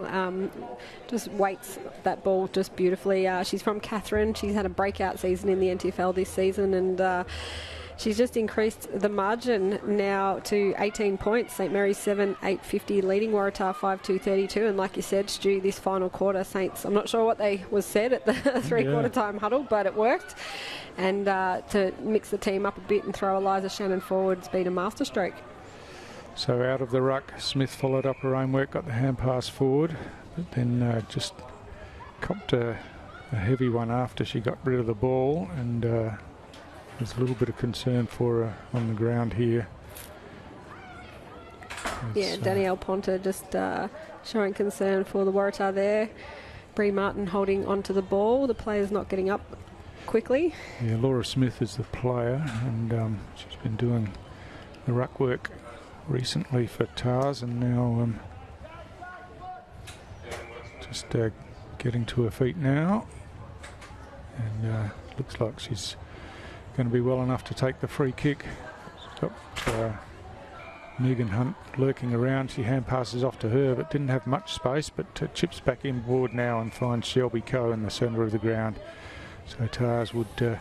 Just weights that ball just beautifully. She's from Catherine. She's had a breakout season in the NTFL this season, and she's just increased the margin now to 18 points. St Mary's 7-8-50, leading Waratah 5-2-32. And like you said, Stu, this final quarter, Saints, I'm not sure what was said at the three-quarter time huddle, but it worked. And to mix the team up a bit and throw Eliza Shannon forward has been a masterstroke. So out of the ruck, Smith followed up her own work, got the hand pass forward, but then just copped a heavy one after she got rid of the ball, and there's a little bit of concern for her on the ground here. Yeah, Danielle Ponta just showing concern for the Waratah there. Bree Martin holding onto the ball. The player's not getting up quickly. Yeah, Laura Smith is the player, and she's been doing the ruck work recently for Tars, and now just getting to her feet now, and looks like she's going to be well enough to take the free kick. Megan Hunt lurking around. She hand passes off to her, but didn't have much space, but chips back inboard now and finds Shelby Coe in the centre of the ground. So Tars would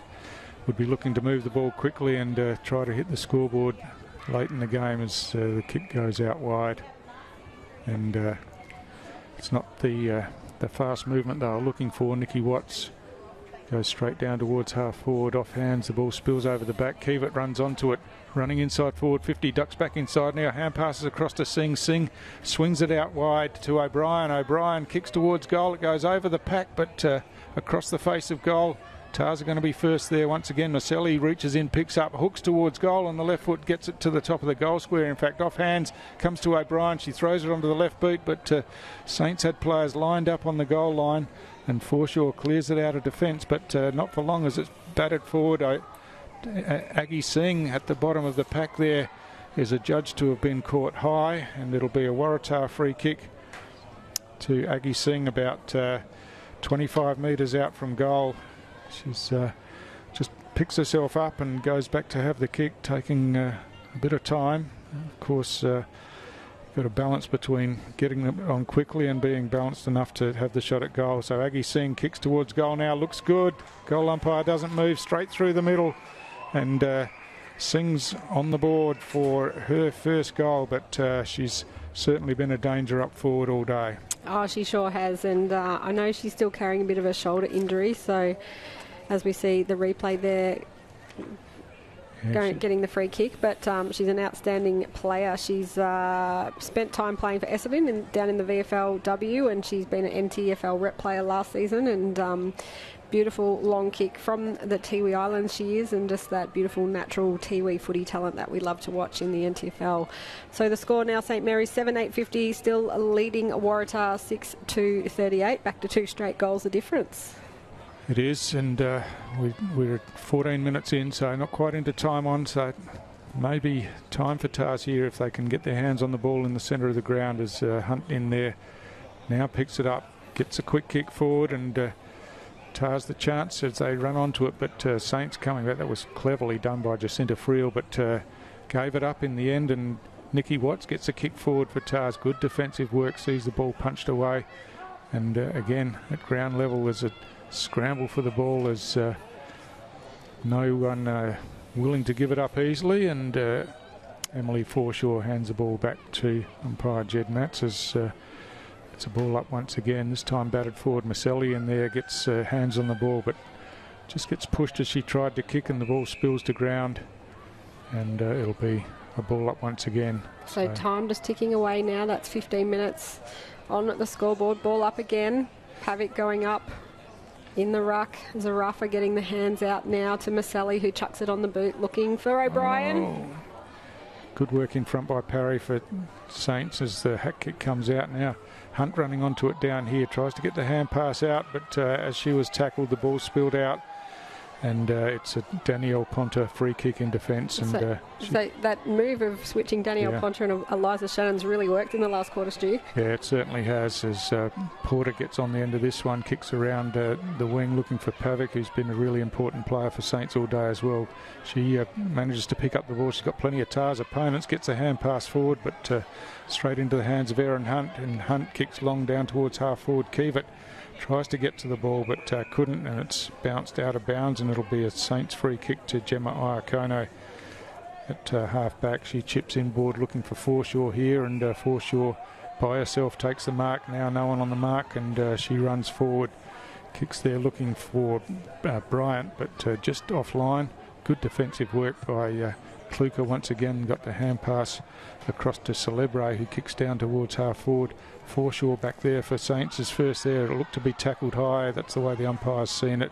be looking to move the ball quickly and try to hit the scoreboard late in the game as the kick goes out wide. And it's not the fast movement they were looking for. Nikki Watts goes straight down towards half forward, off hands, the ball spills over the back. Kiewit runs onto it, running inside forward 50, ducks back inside now, hand passes across to Singh. Singh swings it out wide to O'Brien. O'Brien kicks towards goal, it goes over the pack, but across the face of goal. Tars are going to be first there once again. Maselli reaches in, picks up, hooks towards goal on the left foot, gets it to the top of the goal square. In fact, off hands, comes to O'Brien. She throws it onto the left boot, but Saints had players lined up on the goal line, and Forshaw clears it out of defence, but not for long as it's batted forward. Aggie Singh at the bottom of the pack there is adjudged to have been caught high, and it'll be a Waratah free kick to Aggie Singh about 25 metres out from goal. She's just picks herself up and goes back to have the kick, taking a bit of time. Of course, got a balance between getting them on quickly and being balanced enough to have the shot at goal. So Aggie Singh kicks towards goal now, looks good. Goal umpire doesn't move, straight through the middle, and Singh's on the board for her first goal, but she's certainly been a danger up forward all day. Oh, she sure has, and I know she's still carrying a bit of a shoulder injury, so as we see the replay there, getting the free kick, but she's an outstanding player. She's spent time playing for Essendon down in the VFLW, and she's been an NTFL rep player last season, and beautiful long kick from the Tiwi Islands she is, and just that beautiful natural Tiwi footy talent that we love to watch in the NTFL. So the score now, St Mary's 7-8-50, still leading Waratah 6-38, back to 2 straight goals of difference. It is, and we're 14 minutes in, so not quite into time on, so maybe time for Tars here if they can get their hands on the ball in the centre of the ground as Hunt in there now picks it up, gets a quick kick forward, and Tars the chance as they run onto it, but Saints coming back. That was cleverly done by Jacinta Friel, but gave it up in the end, and Nikki Watts gets a kick forward for Tars. Good defensive work, sees the ball punched away, and again at ground level there's a scramble for the ball as no one willing to give it up easily, and Emily Forshaw hands the ball back to umpire Jed Matz as it's a ball up once again, this time batted forward. Maselli in there gets hands on the ball, but just gets pushed as she tried to kick, and the ball spills to ground, and it'll be a ball up once again. So time just ticking away now. That's 15 minutes on at the scoreboard. Ball up again. Pavic going up in the ruck. Zarafa getting the hands out now to Maselli, who chucks it on the boot, looking for O'Brien. Oh. Good work in front by Parry for Saints as the hack kick comes out now. Hunt running onto it down here, tries to get the hand pass out, but as she was tackled, the ball spilled out, and it's a Danielle Ponta free kick in defence. And so that move of switching Danielle Ponta and Eliza Shannon's really worked in the last quarter, Stu. Yeah, it certainly has, as Porter gets on the end of this one, kicks around the wing looking for Pavic, who's been a really important player for Saints all day as well. She manages to pick up the ball. She's got plenty of Tars opponents, gets a hand pass forward, but straight into the hands of Erin Hunt, and Hunt kicks long down towards half forward. Kiewit tries to get to the ball, but couldn't, and it's bounced out of bounds, and it'll be a Saints free kick to Gemma Iacono at half back. She chips inboard looking for Forshaw here, and Forshaw by herself takes the mark. Now no one on the mark, and she runs forward, kicks there looking for Bryant, but just offline. Good defensive work by Kluka once again, got the hand pass across to Celebre, who kicks down towards half forward. Forshaw back there for Saints is first there. It'll look to be tackled high. That's the way the umpire's seen it.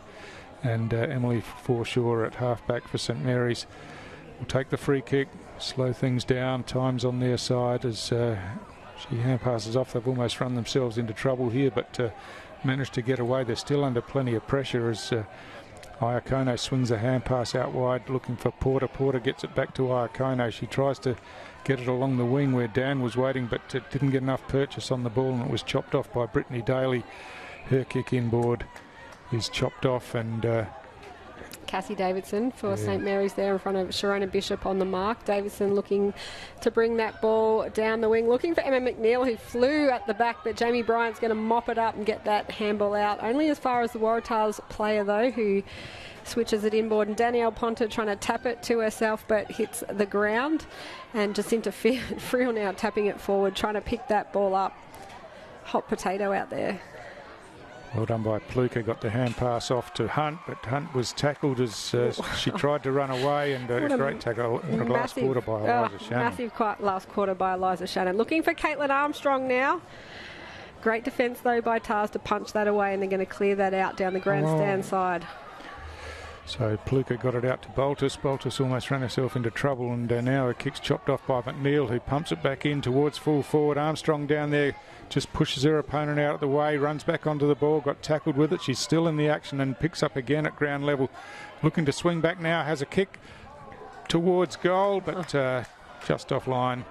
and Emily Forshaw at halfback for St Mary's will take the free kick, slow things down. Time's on their side as she hand passes off. They've almost run themselves into trouble here, but managed to get away. They're still under plenty of pressure as Iakono swings a hand pass out wide looking for Porter. Porter gets it back to Iakono. She tries to get it along the wing where Dan was waiting, but didn't get enough purchase on the ball, and it was chopped off by Brittany Daly. Her kick inboard is chopped off, and Cassie Davidson for St Mary's there in front of Sharona Bishop on the mark. Davidson looking to bring that ball down the wing, looking for Emma McNeil, who flew at the back, but Jamie Bryant's going to mop it up and get that handball out. Only as far as the Waratahs player, though, who switches it inboard, and Danielle Ponta trying to tap it to herself but hits the ground, and Jacinta Friel now tapping it forward, trying to pick that ball up. Hot potato out there. Well done by Pluka, got the hand pass off to Hunt, but Hunt was tackled as she tried to run away, and a great tackle in the last quarter by Eliza Shannon. Massive last quarter by Eliza Shannon. Looking for Caitlin Armstrong now. Great defence though by Tars to punch that away, and they're going to clear that out down the grandstand side. So Pluka got it out to Boltus. Boltus almost ran herself into trouble, and now her kick's chopped off by McNeil, who pumps it back in towards full forward. Armstrong down there just pushes her opponent out of the way, runs back onto the ball, got tackled with it. She's still in the action and picks up again at ground level. Looking to swing back now, has a kick towards goal, but just offline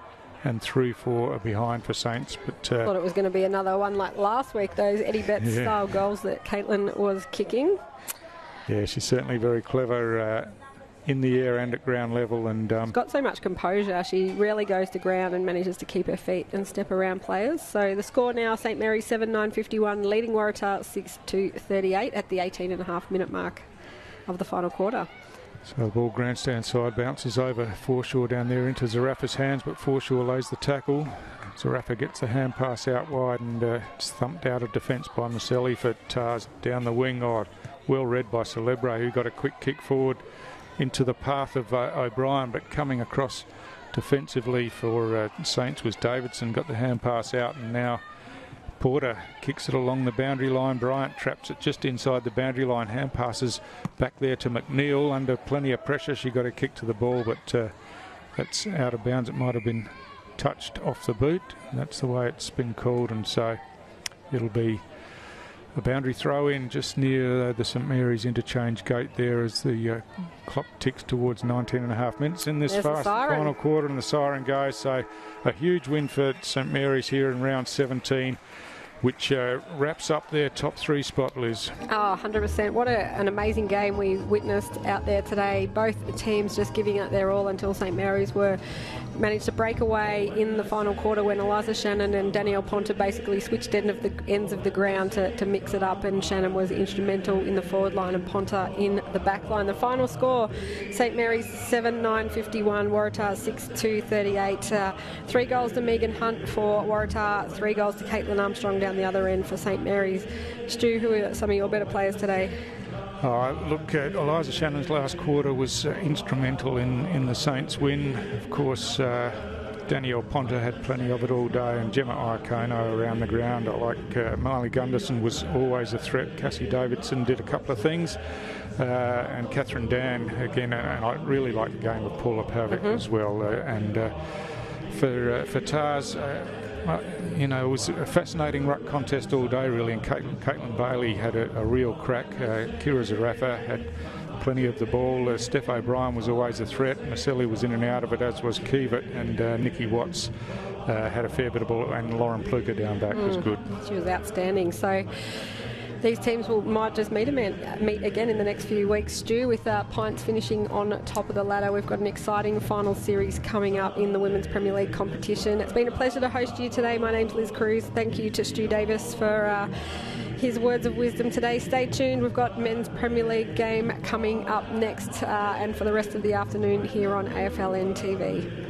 and through for a behind for Saints. But thought it was going to be another one like last week, those Eddie Betts style goals that Caitlin was kicking. Yeah, she's certainly very clever in the air and at ground level, and she's got so much composure. She rarely goes to ground and manages to keep her feet and step around players. So the score now, St Mary's 7-9-51, leading Waratah 6-38 at the 18.5-minute mark of the final quarter. So the ball grandstand side bounces over Forshaw down there into Zarafa's hands, but Forshaw lays the tackle. Zarafa gets the hand pass out wide, and it's thumped out of defence by Maselli for Tars down the wing. Well read by Celebre, who got a quick kick forward into the path of O'Brien, but coming across defensively for Saints was Davidson. Got the hand pass out, and now Porter kicks it along the boundary line. Bryant traps it just inside the boundary line. Hand passes back there to McNeil under plenty of pressure. She got a kick to the ball, but that's out of bounds. It might have been touched off the boot. That's the way it's been called, and so it'll be a boundary throw in just near the St Mary's interchange gate there as the clock ticks towards 19.5 minutes in this final quarter, and the siren goes. So a huge win for St Mary's here in round 17, which wraps up their top 3 spot, Liz. Oh, 100%. What an amazing game we witnessed out there today. Both teams just giving it their all until St Mary's managed to break away in the final quarter when Eliza Shannon and Danielle Ponta basically switched ends of the ground to mix it up, and Shannon was instrumental in the forward line and Ponta in the back line. The final score, St Mary's 7-9-51, Waratah 6-2-38. 3 goals to Megan Hunt for Waratah, 3 goals to Caitlin Armstrong down the other end for St Mary's. Stu, who are some of your better players today? Look, Eliza Shannon's last quarter was instrumental in the Saints win. Of course, Danielle Ponta had plenty of it all day, and Gemma Iakono around the ground. I like Marley Gunderson was always a threat. Cassie Davidson did a couple of things, and Catherine Dan again, and I really like the game of Paula Pavic as well. For Tars, it was a fascinating ruck contest all day, really, and Caitlin Bailey had a real crack. Kira Zarafa had plenty of the ball. Steph O'Brien was always a threat. Maselli was in and out of it, as was Kiewit, and Nikki Watts had a fair bit of ball, and Lauren Pluka down back was good. She was outstanding. So these teams might just meet again in the next few weeks, Stu, with Pints finishing on top of the ladder. We've got an exciting final series coming up in the Women's Premier League competition. It's been a pleasure to host you today. My name's Liz Cruz. Thank you to Stu Davis for his words of wisdom today. Stay tuned. We've got Men's Premier League game coming up next, and for the rest of the afternoon here on AFL NTV.